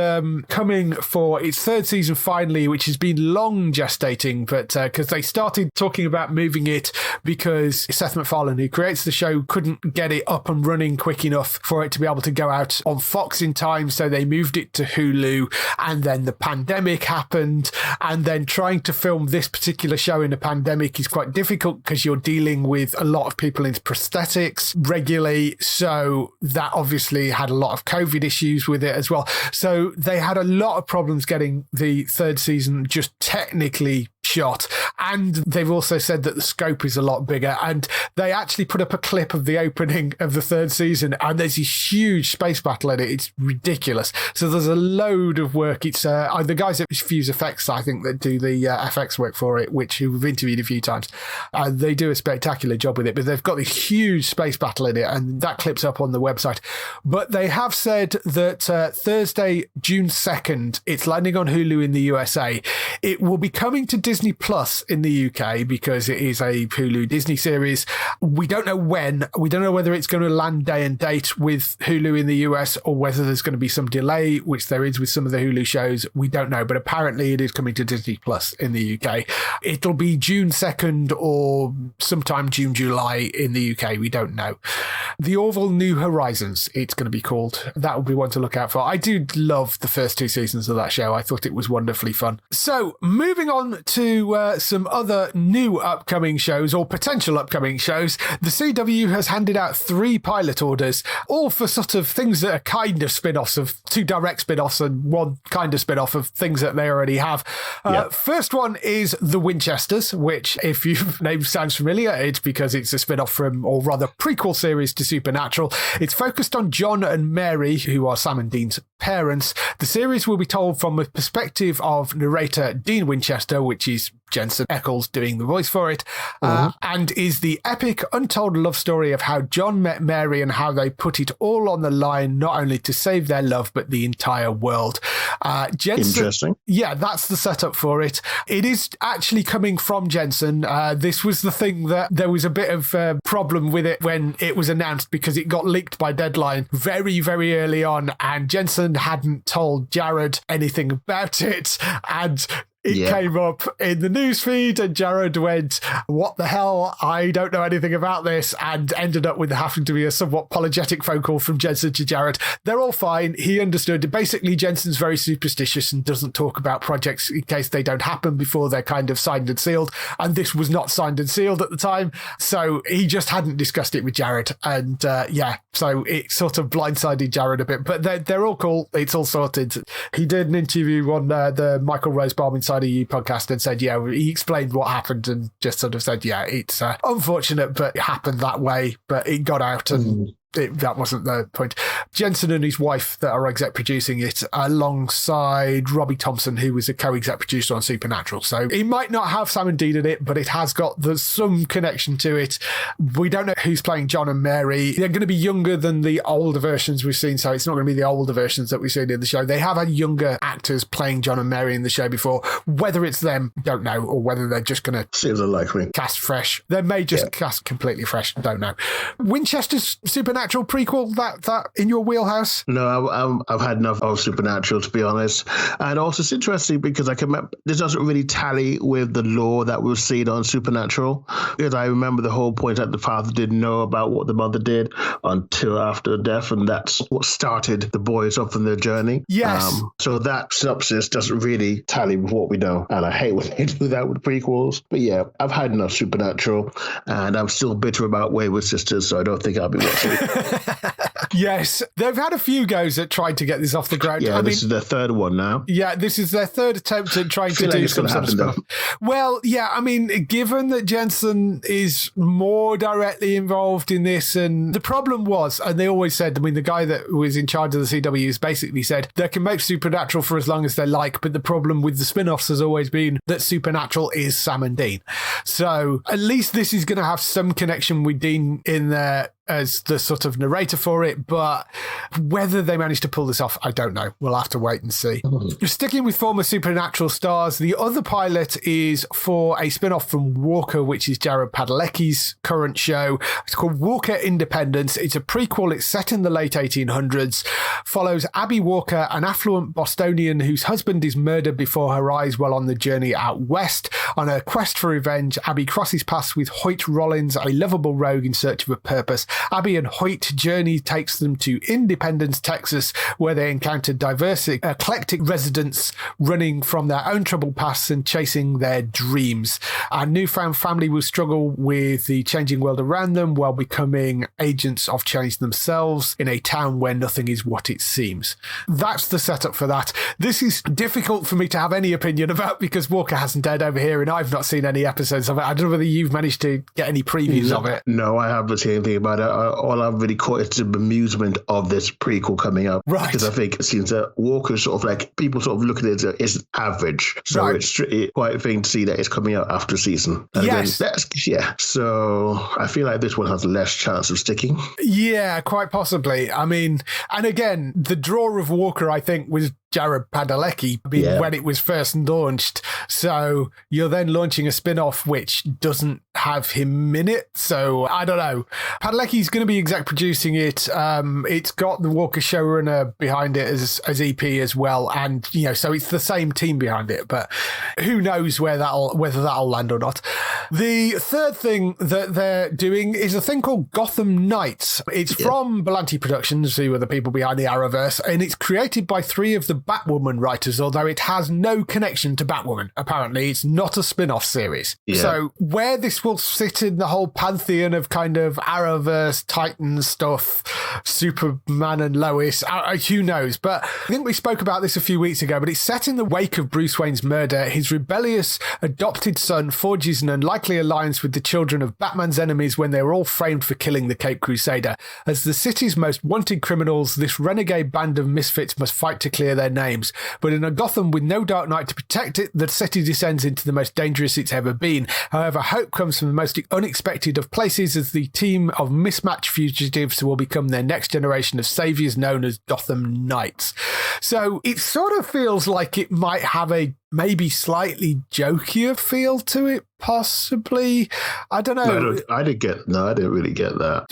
coming for its third season finally, which has been long gestating, but because they started talking about moving it because Seth MacFarlane, who creates the show, couldn't get it up and running quick enough for it to be able to go out on Fox in time, so they moved it to Hulu, and then the pandemic happened, and then trying to film this particular show in a pandemic is quite difficult because you're dealing with a lot of people in prosthetics regularly, so that obviously had a lot of COVID issues with it as well. So they had a lot of problems getting the third season just technically shot, and they've also said that the scope is a lot bigger, and they actually put up a clip of the opening of the third season, and there's this huge space battle in it. It's ridiculous. So there's a load of work. It's the guys at Fuse Effects, I think, that do the FX work for it, which we've interviewed a few times. They do a spectacular job with it, but they've got this huge space battle in it, and that clip's up on the website. But they have said that Thursday, June 2nd, it's landing on Hulu in the USA. It will be coming to Disney Plus in the UK because it is a Hulu Disney series. We don't know when. We don't know whether it's going to land day and date with Hulu in the US or whether there's going to be some delay, which there is with some of the Hulu shows. We don't know, but apparently it is coming to Disney Plus in the UK. It'll be June 2nd or sometime June, July in the UK. We don't know. The Orville New Horizons, it's going to be called. That will be one to look out for. I do love the first two seasons of that show. I thought it was wonderfully fun. So moving on to some other new upcoming shows or potential upcoming shows, the CW has handed out 3 pilot orders, all for sort of things that are kind of spin-offs of 2 direct spin-offs and 1 kind of spin-off of things that they already have. First one is The Winchesters, which, if your name sounds familiar, it's because it's a spin-off from, or rather prequel series to Supernatural. It's focused on John and Mary, who are Sam and Dean's parents. The series will be told from a perspective of narrator Dean Winchester, which is Jensen Ackles doing the voice for it, and is the epic untold love story of how John met Mary and how they put it all on the line, not only to save their love, but the entire world. Jensen, interesting. Yeah, that's the setup for it. It is actually coming from Jensen. This was the thing that there was a bit of a problem with it when it was announced because it got leaked by Deadline very, very early on, and Jensen hadn't told Jared anything about it, and it came up in the newsfeed, and Jared went, "What the hell? I don't know anything about this," and ended up with having to be a somewhat apologetic phone call from Jensen to Jared. They're all fine. He understood. Basically, Jensen's very superstitious and doesn't talk about projects in case they don't happen before they're kind of signed and sealed. And this was not signed and sealed at the time. So he just hadn't discussed it with Jared. And so it sort of blindsided Jared a bit. But they're all cool. It's all sorted. He did an interview on the Michael Rosebaum Inside of You podcast and said, he explained what happened and just sort of said, it's unfortunate, but it happened that way, but it got out and that wasn't the point. Jensen and his wife that are exec producing it alongside Robbie Thompson, who was a co-exec producer on Supernatural. So it might not have Sam and Dean in it, but it has got some connection to it. We don't know who's playing John and Mary. They're going to be younger than the older versions we've seen, so it's not going to be the older versions that we've seen in the show. They have had younger actors playing John and Mary in the show before. Whether it's them, don't know, or whether they're just going to
seems unlikely
cast fresh. They may just cast completely fresh, don't know. Winchester's Supernatural prequel, that in your wheelhouse?
No, I've had enough of Supernatural, to be honest. And also it's interesting because I can remember this doesn't really tally with the lore that we've seen on Supernatural, because I remember the whole point that the father didn't know about what the mother did until after death, and that's what started the boys off on their journey.
Yes.
So that synopsis doesn't really tally with what we know, and I hate when they do that with prequels. But I've had enough Supernatural, and I'm still bitter about Wayward Sisters, so I don't think I'll be watching it.
Yes, they've had a few goes at trying to get this off the ground.
Yeah, this is their third one now.
Yeah, this is their third attempt at trying to do some sort of spin-off. Well, yeah, I mean, given that Jensen is more directly involved in this, and the problem was, and they always said, I mean, the guy that was in charge of the CW basically said they can make Supernatural for as long as they like, but the problem with the spin-offs has always been that Supernatural is Sam and Dean. So at least this is going to have some connection with Dean in there as the sort of narrator for it, but whether they manage to pull this off, I don't know. We'll have to wait and see. Sticking with former Supernatural stars, the other pilot is for a spin-off from Walker, which is Jared Padalecki's current show. It's called Walker Independence. It's a prequel. It's set in the late 1800s, follows Abby Walker, an affluent Bostonian whose husband is murdered before her eyes while on the journey out west. On her quest for revenge, Abby crosses paths with Hoyt Rollins, a lovable rogue in search of a purpose. Abby and Hoyt journey takes them to Independence, Texas, where they encounter diverse, eclectic residents running from their own troubled pasts and chasing their dreams. Our newfound family will struggle with the changing world around them while becoming agents of change themselves in a town where nothing is what it seems. That's the setup for that. This is difficult for me to have any opinion about because Walker hasn't aired over here and I've not seen any episodes of it. I don't know whether you've managed to get any previews of it.
No, I haven't seen anything about it. All I've really caught is the bemusement of this prequel coming up.
Right.
Because I think it seems that Walker's sort of like, people sort of look at it as average. So
right.
It's quite a thing to see that it's coming out after a season. And
yes.
So I feel like this one has less chance of sticking.
Yeah, quite possibly. I mean, and again, the draw of Walker, I think, was Jared Padalecki when it was first launched. So you're then launching a spin-off which doesn't have him in it. So I don't know. Padalecki's going to be exec producing it. It's got the Walker showrunner behind it as EP as well. And, you know, so it's the same team behind it, but who knows whether that'll land or not. The third thing that they're doing is a thing called Gotham Knights. It's from Belanti Productions, who are the people behind the Arrowverse, and it's created by 3 of the Batwoman writers, although it has no connection to Batwoman. Apparently, it's not a spin-off series. Yeah. So where this will sit in the whole pantheon of kind of Arrowverse, Titans stuff, Superman and Lois, who knows? But I think we spoke about this a few weeks ago, but it's set in the wake of Bruce Wayne's murder. His rebellious adopted son forges an unlikely alliance with the children of Batman's enemies when they were all framed for killing the Cape Crusader. As the city's most wanted criminals, this renegade band of misfits must fight to clear their names. But in a Gotham with no Dark Knight to protect it, the city descends into the most dangerous it's ever been. However, hope comes from the most unexpected of places as the team of mismatched fugitives will become their next generation of saviors known as Gotham Knights. So it sort of feels like it might have a maybe slightly jokier feel to it, possibly. I don't know.
I didn't really get that.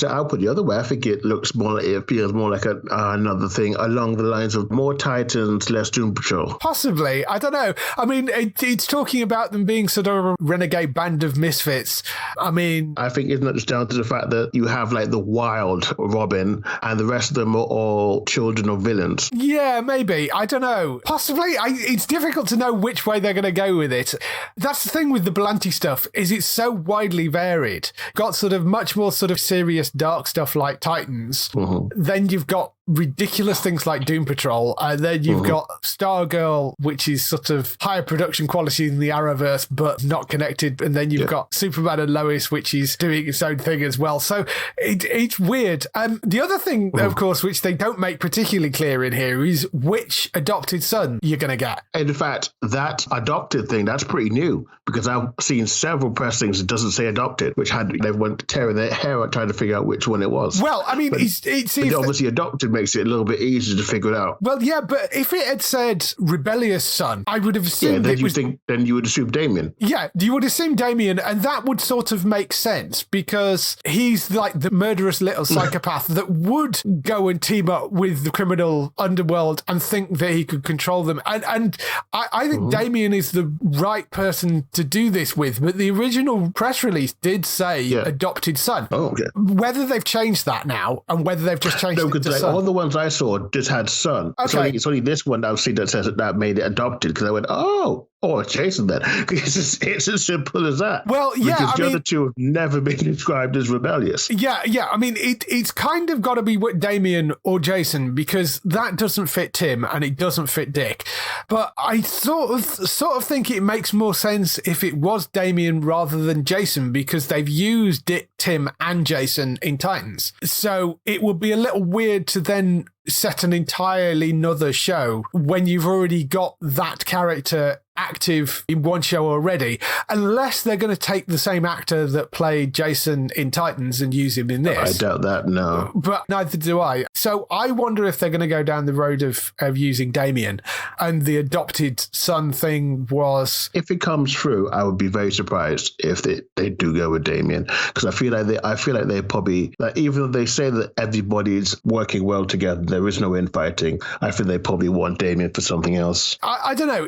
I'll put it the other way. I think it looks more like, it feels more like another thing along the lines of more Titans, less Doom Patrol.
Possibly. I don't know. I mean, it's talking about them being sort of a renegade band of misfits. I mean,
I think it's not just down to the fact that you have like the wild Robin and the rest of them are all children of villains.
Yeah, maybe. I don't know. Possibly. It's difficult to know which way they're going to go with it. That's the thing with the Belanti stuff, is it's so widely varied. Got sort of much more sort of serious dark stuff like Titans. Then you've got ridiculous things like Doom Patrol, and then you've got Stargirl, which is sort of higher production quality than the Arrowverse but not connected, and then you've got Superman and Lois, which is doing its own thing as well. So it's weird. The other thing, of course, which they don't make particularly clear in here is which adopted son you're going to get.
In fact, that adopted thing, that's pretty new, because I've seen several press things that doesn't say adopted, which had everyone tearing their hair out trying to figure out which one it was.
Well, I mean,
but obviously adopted makes it a little bit easier to figure it out.
Well, yeah, but if it had said rebellious son, I would have assumed
then you would assume Damien.
Yeah, you would assume Damien, and that would sort of make sense because he's like the murderous little psychopath that would go and team up with the criminal underworld and think that he could control them. And I think Damien is the right person to do this with, but the original press release did say adopted son.
Oh, okay.
Whether they've changed that now and whether they've just changed it to son.
All the ones I saw just had son.
Okay.
It's only this one I've seen that says that made it adopted, because I went, oh, or Jason then. It's as simple as that.
Well, yeah,
because the other two have never been described as rebellious.
Yeah. I mean, it's kind of got to be Damien or Jason, because that doesn't fit Tim and it doesn't fit Dick. But I sort of think it makes more sense if it was Damien rather than Jason, because they've used Dick, Tim, and Jason in Titans. So it would be a little weird to then set an entirely another show when you've already got that character active in one show already, unless they're going to take the same actor that played Jason in Titans and use him in this.
I doubt that, no.
But neither do I. So I wonder if they're going to go down the road of using Damien, and the adopted son thing was...
If it comes through, I would be very surprised if they do go with Damien, because I feel like they probably, like, even though they say that everybody's working well together, there is no infighting, I think they probably want Damien for something else.
I don't know.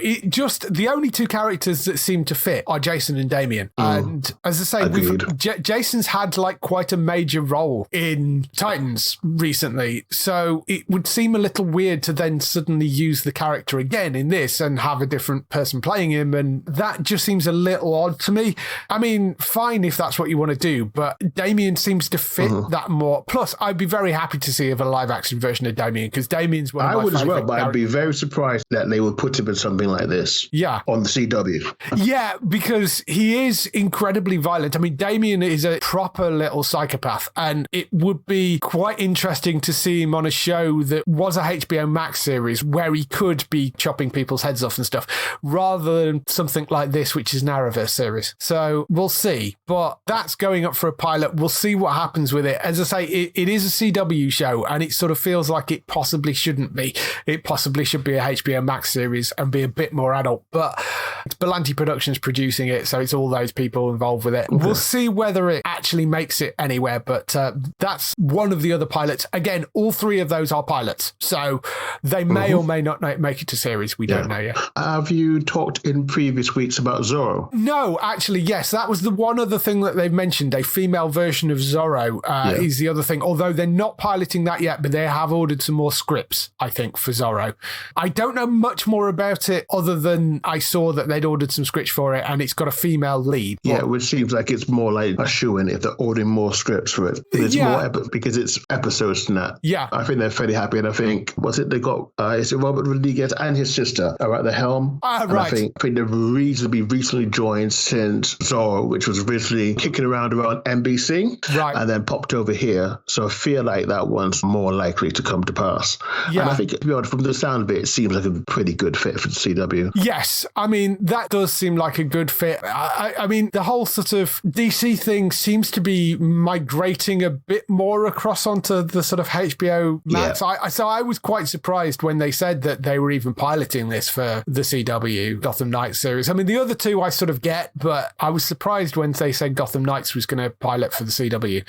The only two characters that seem to fit are Jason and Damien. And as I say, Jason's had like quite a major role in Titans recently. So it would seem a little weird to then suddenly use the character again in this and have a different person playing him. And that just seems a little odd to me. I mean, fine if that's what you want to do, but Damien seems to fit that more. Plus, I'd be very happy to see a live action version of Damien, because Damien's one of my
favorite. I would as well, but
characters.
I'd be very surprised that they would put him in something like this.
Yeah.
On the CW.
Yeah, because he is incredibly violent. I mean, Damien is a proper little psychopath, and it would be quite interesting to see him on a show that was a HBO Max series where he could be chopping people's heads off and stuff, rather than something like this, which is an Arrowverse series. So we'll see. But that's going up for a pilot. We'll see what happens with it. As I say, it is a CW show, and it sort of feels like it possibly shouldn't be. It possibly should be a HBO Max series and be a bit more adult. But it's Berlanti Productions producing it, so it's all those people involved with it. Okay. We'll see whether it actually makes it anywhere, but that's one of the other pilots. Again, all three of those are pilots, so they may or may not make it to series. We don't know yet.
Have you talked in previous weeks about Zorro?
No, actually, yes. That was the one other thing that they've mentioned. A female version of Zorro is the other thing, although they're not piloting that yet, but they have ordered some more scripts, I think, for Zorro. I don't know much more about it other than I saw that they'd ordered some scripts for it and it's got a female lead.
Yeah, which seems like it's more like a shoo-in if they're ordering more scripts for it. There's more because it's episodes than that.
Yeah.
I think they're fairly happy, and I think, they got, is it Robert Rodriguez and his sister are at the helm?
Right.
I think they've reasonably recently joined since Zorro, which was originally kicking around NBC,
right,
and then popped over here. So I feel like that one's more likely to come to pass. Yeah. And I think, to be honest, from the sound of it seems like a pretty good fit for the CW.
Yes. I mean, that does seem like a good fit. I mean, the whole sort of DC thing seems to be migrating a bit more across onto the sort of HBO Max. Yeah. So I was quite surprised when they said that they were even piloting this for the CW Gotham Knights series. I mean, the other two I sort of get, but I was surprised when they said Gotham Knights was going to pilot for the CW.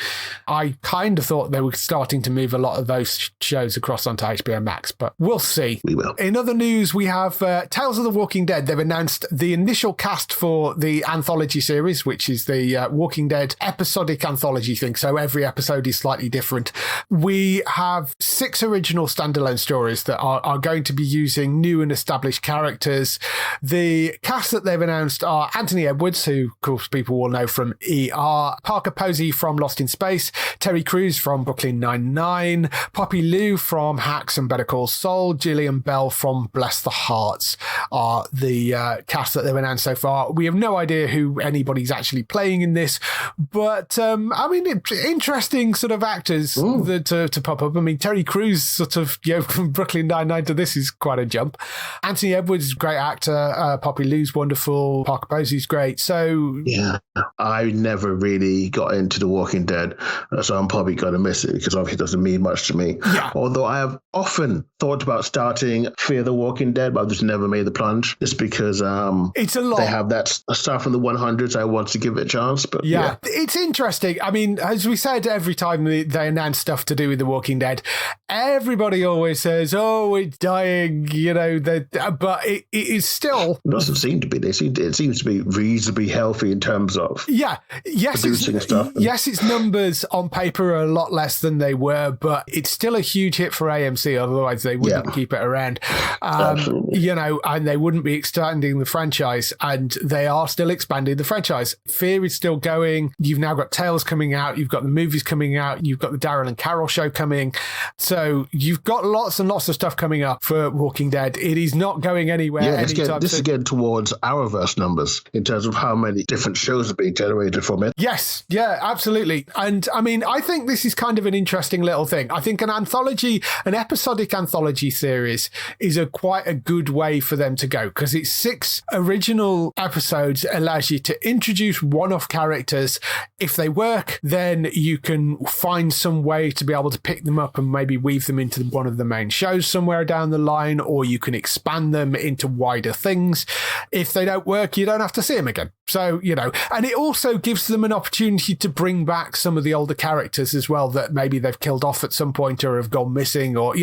I kind of thought they were starting to move a lot of those shows across onto HBO Max, but we'll see.
We will.
In other news, we have Tales of the Walking Dead. They've announced the initial cast for the anthology series, which is the Walking Dead episodic anthology thing. So every episode is slightly different. We have 6 original standalone stories that are going to be using new and established characters. The cast that they've announced are Anthony Edwards, who of course people will know from ER, Parker Posey from Lost in Space, Terry Crews from Brooklyn Nine-Nine, Poppy Liu from Hacks and Better Call Saul, Gillian Bell from Bless the Hearts are the cast that they've announced so far. We have no idea who anybody's actually playing in this, but I mean, interesting sort of actors to pop up. I mean, Terry Crews sort of, from Brooklyn Nine-Nine to this is quite a jump. Anthony Edwards is a great actor. Poppy Liu's wonderful. Parker Posey's great. So
yeah, I never really got into The Walking Dead, so I'm probably going to miss it because obviously it doesn't mean much to me.
Yeah.
Although I have often thought about starting Fear the Walking Dead, but I've just never made the plunge. Just because
it's a lot.
They have that stuff from the 100s. I want to give it a chance, but yeah,
it's interesting. I mean, as we said, every time they announce stuff to do with The Walking Dead, everybody always says, oh, it's dying, but it is still...
It doesn't seem to be. It seems to be reasonably healthy in terms of producing stuff.
Yes, its numbers on paper are a lot less than they were, but it's still a huge hit for AMC, otherwise they wouldn't keep it around. And they wouldn't be expanding the franchise, and they are still expanding the franchise. Fear is still going. You've now got Tales coming out. You've got the movies coming out. You've got the Darryl and Carol show coming. So you've got lots and lots of stuff coming up for Walking Dead. It is not going anywhere anytime soon.
This is getting towards Arrowverse numbers in terms of how many different shows are being generated from it.
Yes, yeah, absolutely. And I mean, I think this is kind of an interesting little thing. I think an episodic anthology series is quite a good way for them to go, because it's 6 original episodes, allows you to introduce one-off characters. If they work, then you can find some way to be able to pick them up and maybe weave them into one of the main shows somewhere down the line, or you can expand them into wider things. If they don't work, you don't have to see them again. So, and it also gives them an opportunity to bring back some of the older characters as well that maybe they've killed off at some point or have gone missing, or,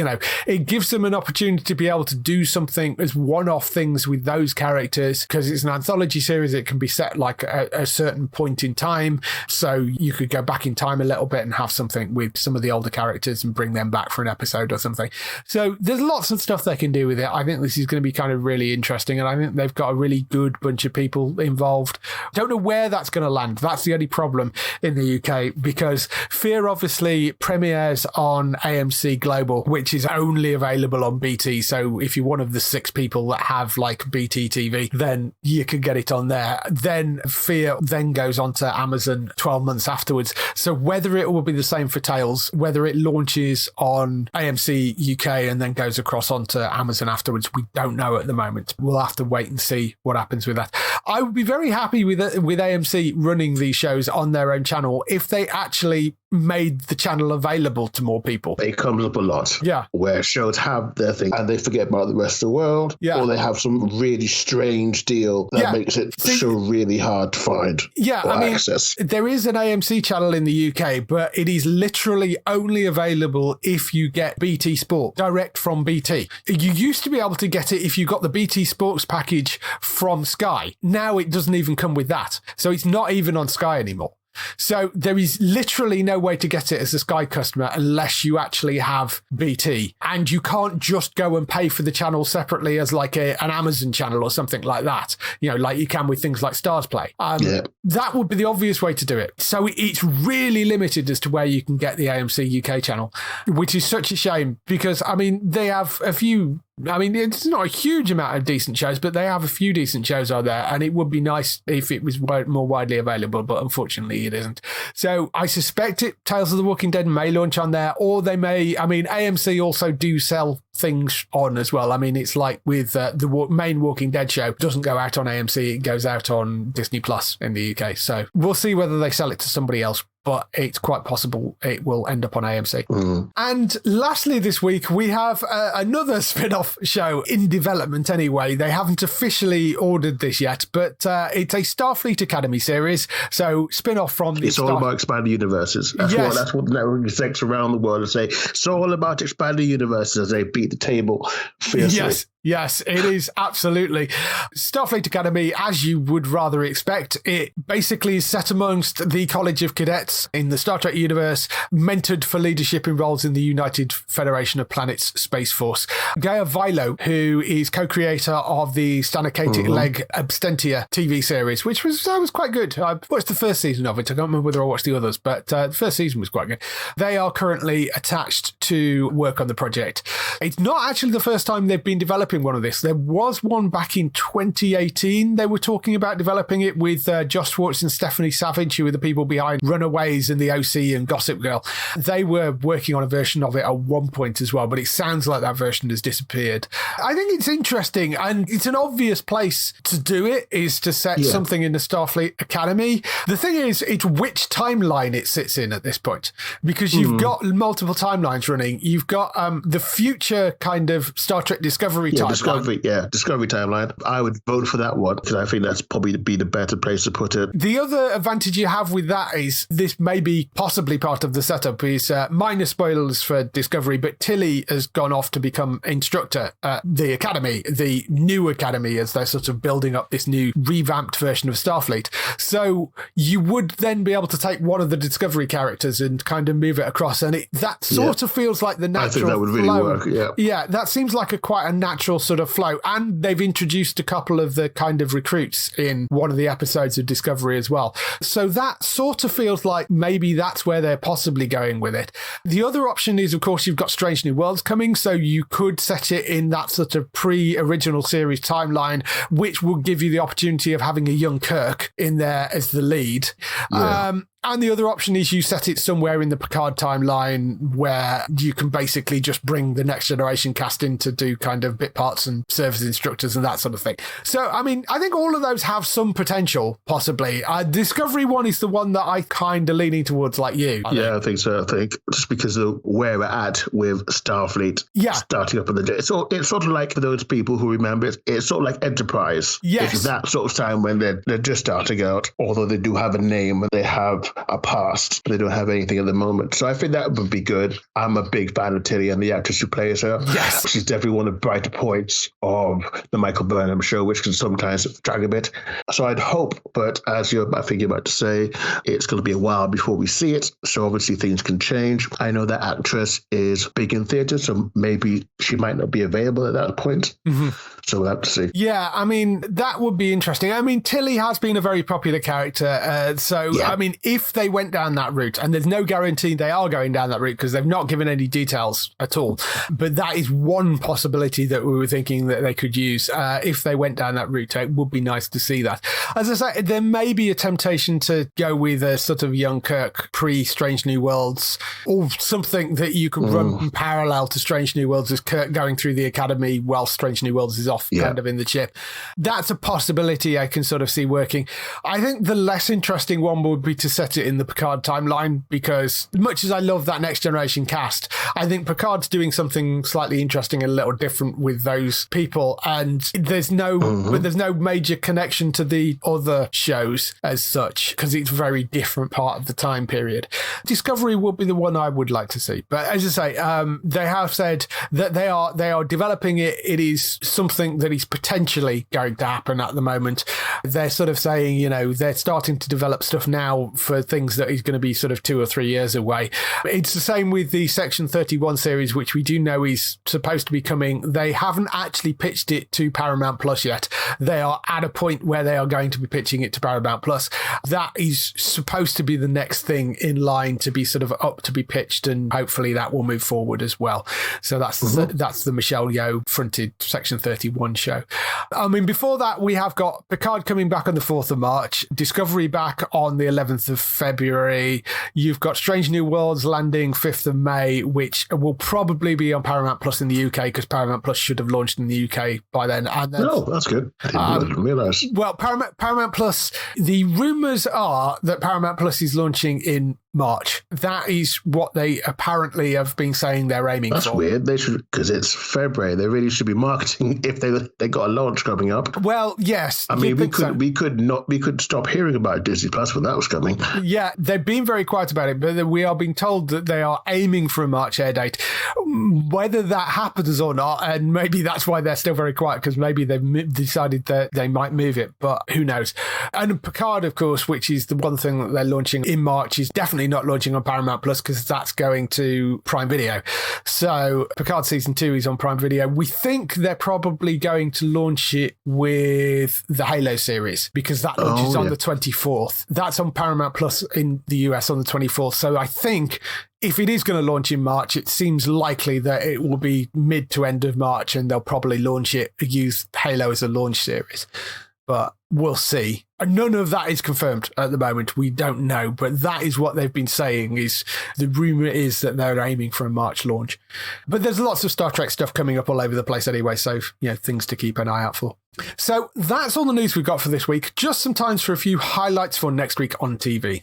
it gives them an opportunity to be able to do something as one-off things with those characters, because it's an anthology series. It can be set like a certain point in time. So you could go back in time a little bit and have something with some of the older characters and bring them back for an episode or something. So there's lots of stuff they can do with it. I think this is going to be kind of really interesting, and I think they've got a really good bunch of people involved. Don't know where that's going to land. That's the only problem in the UK, because Fear obviously premieres on AMC Global, which is only available on BT. So if you're one of the 6 people that have like BT TV, then you can get it on there. Then Fear then goes on to Amazon 12 months afterwards. So whether it will be the same for Tales, whether it launches on AMC UK and then goes across onto Amazon afterwards, we don't know at the moment. We'll have to wait and see what happens with that. I would be very happy with AMC running these shows on their own channel if they actually made the channel available to more people.
It comes up a lot. Yeah. Where shows have their thing and they forget about the rest of the world. Yeah. Or they have some really strange deal that makes it so really hard to find or access.
There is an AMC channel in the UK, but it is literally only available if you get BT Sport direct from BT. You used to be able to get it if you got the BT Sports package from Sky. Now it doesn't even come with that. So it's not even on Sky anymore. So there is literally no way to get it as a Sky customer unless you actually have BT, and you can't just go and pay for the channel separately as like an Amazon channel or something like that, like you can with things like Stars Play. That would be the obvious way to do it. So it's really limited as to where you can get the AMC UK channel, which is such a shame, because they have a few. It's not a huge amount of decent shows, but they have a few decent shows on there, and it would be nice if it was more widely available, but unfortunately it isn't. So I suspect Tales of the Walking Dead may launch on there, or they may, AMC also do sell things on as well. It's like with the main Walking Dead show doesn't go out on AMC, it goes out on Disney Plus in the UK. So we'll see whether they sell it to somebody else, but it's quite possible it will end up on AMC. And lastly this week, we have another spin-off show in development anyway. They haven't officially ordered this yet, but it's a Starfleet Academy series. So spin-off from the...
It's all about expanding universes. That's what the network execs around the world say. It's all about expanding universes as they beat the table fiercely.
Yes, it is absolutely. Starfleet Academy, as you would rather expect, it basically is set amongst the College of Cadets in the Star Trek universe, mentored for leadership in roles in the United Federation of Planets Space Force. Gaia Vilo, who is co-creator of the Stanacatic Leg Abstentia TV series, which was quite good. I watched the first season of it. I can't remember whether I watched the others, but the first season was quite good. They are currently attached to work on the project. It's not actually the first time they've been developing one of this. There was one back in 2018. They were talking about developing it with Josh Schwartz and Stephanie Savage, who were the people behind Runaways and the OC and Gossip Girl. They were working on a version of it at one point as well, but it sounds like that version has disappeared. I think it's interesting, and it's an obvious place to do it, is to set something in the Starfleet Academy. The thing is, it's which timeline it sits in at this point, because you've got multiple timelines running. You've got the future kind of Star Trek Discovery timeline.
Discovery timeline. I would vote for that one because I think that's probably be the better place to put it.
The other advantage you have with that is this may be possibly part of the setup is minor spoilers for Discovery, but Tilly has gone off to become instructor at the Academy, the new Academy, as they're sort of building up this new revamped version of Starfleet. So you would then be able to take one of the Discovery characters and kind of move it across, and that sort of feels like the natural
I think that would really work,
Yeah, that seems like quite a natural sort of flow, and they've introduced a couple of the kind of recruits in one of the episodes of Discovery as well. So that sort of feels like maybe that's where they're possibly going with it. The other option is, of course, you've got Strange New Worlds coming, so you could set it in that sort of pre-original series timeline, which will give you the opportunity of having a young Kirk in there as the lead. Yeah. And the other option is you set it somewhere in the Picard timeline where you can basically just bring the Next Generation cast in to do kind of bit parts and service instructors and that sort of thing. So, I mean, I think all of those have some potential, possibly. Discovery one is the one that I kind of leaning towards, like you.
I think so. I think just because of where we're at with Starfleet starting up in the day. It's sort of like, for those people who remember it, it's sort of like Enterprise.
Yes.
It's that sort of time when they're just starting out, although they do have a name and they have a past, but they don't have anything at the moment. So I think that would be good. I'm a big fan of Tilly and the actress who plays her.
Yes.
She's definitely one of the brighter points of the Michael Burnham show, which can sometimes drag a bit. So I'd hope, but as I think you're about to say, it's going to be a while before we see it. So obviously things can change. I know that actress is big in theatre, so maybe she might not be available at that point. Mm-hmm. So we'll have to see.
Yeah, I mean, that would be interesting. I mean, Tilly has been a very popular character. I mean, if they went down that route, and there's no guarantee they are going down that route because they've not given any details at all, but that is one possibility that we were thinking that they could use. If they went down that route, it would be nice to see that. As I say, there may be a temptation to go with a sort of young Kirk pre-Strange New Worlds, or something that you could run in parallel to Strange New Worlds as Kirk going through the Academy while Strange New Worlds is off kind of in the ship. That's a possibility I can sort of see working. I think the less interesting one would be to set it in the Picard timeline, because much as I love that Next Generation cast, I think Picard's doing something slightly interesting and a little different with those people, and there's no major connection to the other shows as such, because it's a very different part of the time period. Discovery would be the one I would like to see, but as I say, they have said that they are developing it. It is something that is potentially going to happen at the moment. They're sort of saying, they're starting to develop stuff now for things that is going to be sort of 2 or 3 years away. It's the same with the Section 31 series, which we do know is supposed to be coming. They haven't actually pitched it to Paramount Plus yet. They are at a point where they are going to be pitching it to Paramount Plus. That is supposed to be the next thing in line to be sort of up to be pitched, and hopefully that will move forward as well. So that's the Michelle Yeoh fronted Section 31 show. I mean, before that, we have got Picard coming back on the 4th of March, Discovery back on the 11th of February. You've got Strange New Worlds landing 5th of May, which will probably be on Paramount Plus in the UK, because Paramount Plus should have launched in the UK by then. And then
that's good. I didn't realise.
Well, Paramount Plus, the rumours are that Paramount Plus is launching in March. That is what they apparently have been saying they're aiming for.
That's weird. They should, because it's February. They really should be marketing if they got a launch coming up.
Well, yes.
I mean, we could stop hearing about Disney Plus when that was coming.
Yeah, they've been very quiet about it, but we are being told that they are aiming for a March air date. Whether that happens or not, and maybe that's why they're still very quiet, because maybe they've decided that they might move it, but who knows. And Picard, of course, which is the one thing that they're launching in March, is definitely not launching on Paramount Plus, because that's going to Prime Video. So Picard Season 2 is on Prime Video. We think they're probably going to launch it with the Halo series, because that launches on the 24th. That's on Paramount Plus in the US on the 24th. So I think if it is going to launch in March, it seems likely that it will be mid to end of March, and they'll probably use Halo as a launch series. But we'll see. None of that is confirmed at the moment. We don't know, but that is what they've been saying. Is the rumor is that they're aiming for a March launch. But there's lots of Star Trek stuff coming up all over the place anyway, so things to keep an eye out for. So that's all the news we've got for this week. Just some times for a few highlights for next week on TV.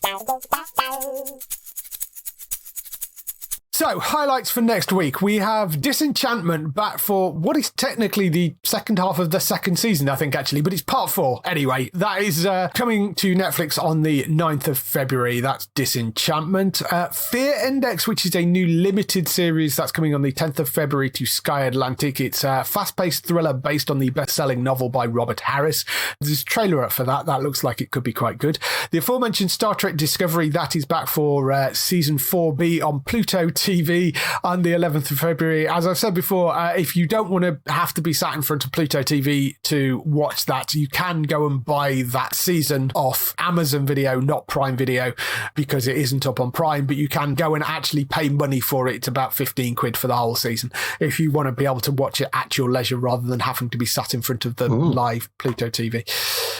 So, highlights for next week. We have Disenchantment back for what is technically the second half of the second season, I think, actually, but it's part 4. Anyway, that is coming to Netflix on the 9th of February. That's Disenchantment. Fear Index, which is a new limited series that's coming on the 10th of February to Sky Atlantic. It's a fast-paced thriller based on the best-selling novel by Robert Harris. There's a trailer up for that. That looks like it could be quite good. The aforementioned Star Trek Discovery, that is back for season 4B on Pluto TV on the 11th of February. As I've said before, if you don't want to have to be sat in front of Pluto TV to watch that, you can go and buy that season off Amazon Video, not Prime Video, because it isn't up on Prime, but you can go and actually pay money for it. It's about 15 quid for the whole season if you want to be able to watch it at your leisure rather than having to be sat in front of the live Pluto TV.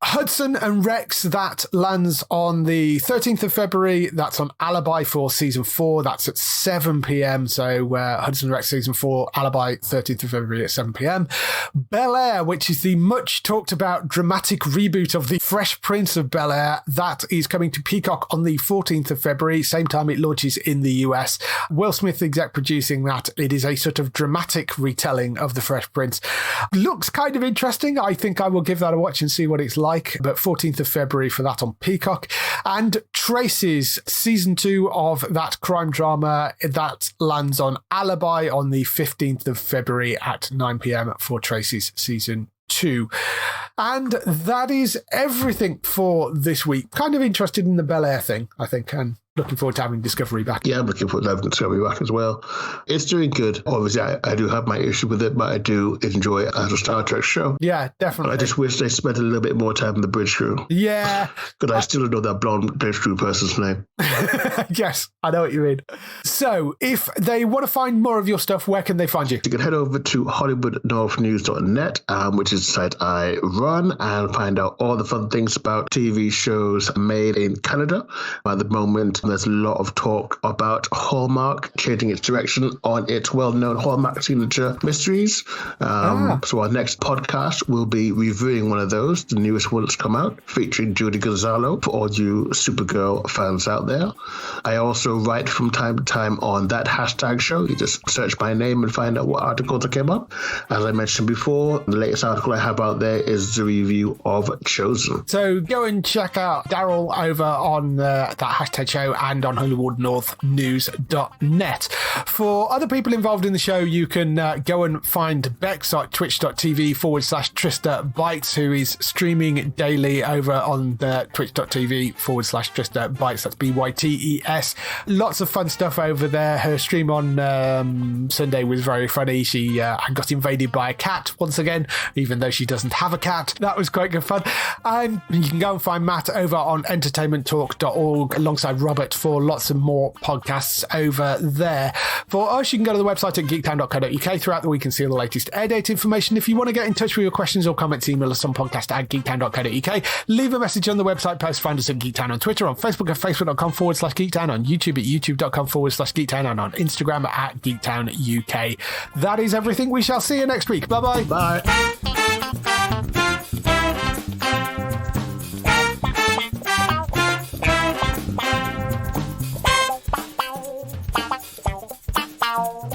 Hudson and Rex, that lands on the 13th of February. That's on Alibi for season 4. That's at 7 p.m. So Hudson and Rex season 4, Alibi, 13th of February at 7 p.m. Bel-Air, which is the much talked about dramatic reboot of the Fresh Prince of Bel-Air, that is coming to Peacock on the 14th of February, same time it launches in the US. Will Smith exec producing that. It is a sort of dramatic retelling of the Fresh Prince. Looks kind of interesting. I think I will give that a watch and see what it's like, but 14th of February for that on Peacock. And Traces, season 2 of that crime drama, that lands on Alibi on the 15th of February at 9 p.m. for Traces season 2. And that is everything for this week. Kind of interested in the Bel-Air thing, I think, and looking forward to having Discovery back.
Yeah, I'm looking forward to having Discovery back as well. It's doing good. Obviously, I do have my issue with it, but I do enjoy it as a Star Trek show.
Yeah, definitely.
But I just wish they spent a little bit more time in the bridge crew.
Yeah.
Because I still don't know that blonde bridge crew person's name.
Yes, I know what you mean. So, if they want to find more of your stuff, where can they find you?
You can head over to HollywoodNorthNews.net, which is the site I run, and find out all the fun things about TV shows made in Canada. At the moment, there's a lot of talk about Hallmark changing its direction on its well-known Hallmark signature mysteries. So our next podcast will be reviewing one of those, the newest one that's come out, featuring Judy Gonzalo, for all you Supergirl fans out there. I also write from time to time on that hashtag show. You just search my name and find out what articles that came up. As I mentioned before, the latest article I have out there is the review of Chosen.
So go and check out Darryl over on that hashtag show and on HollywoodNorthNews.net. For other people involved in the show, you can go and find Bex at twitch.tv/Trista Bytes, who is streaming daily over on the twitch.tv/Trista Bytes. That's BYTES. Lots of fun stuff over there. Her stream on Sunday was very funny. She got invaded by a cat once again, even though she doesn't have a cat. That was quite good fun. And you can go and find Matt over on entertainmenttalk.org alongside Robert for lots of more podcasts over there. For us, you can go to the website at geektown.co.uk throughout the week and see all the latest air date information. If you want to get in touch with your questions or comments, email us on podcast@geektown.co.uk. Leave a message on the website post. Find us at Geektown on Twitter, on Facebook at facebook.com/Geektown, on YouTube at youtube.com/Geektown, and on Instagram at Geektown UK. That is everything. We shall see you next week. Bye-bye.
Bye.
Wow.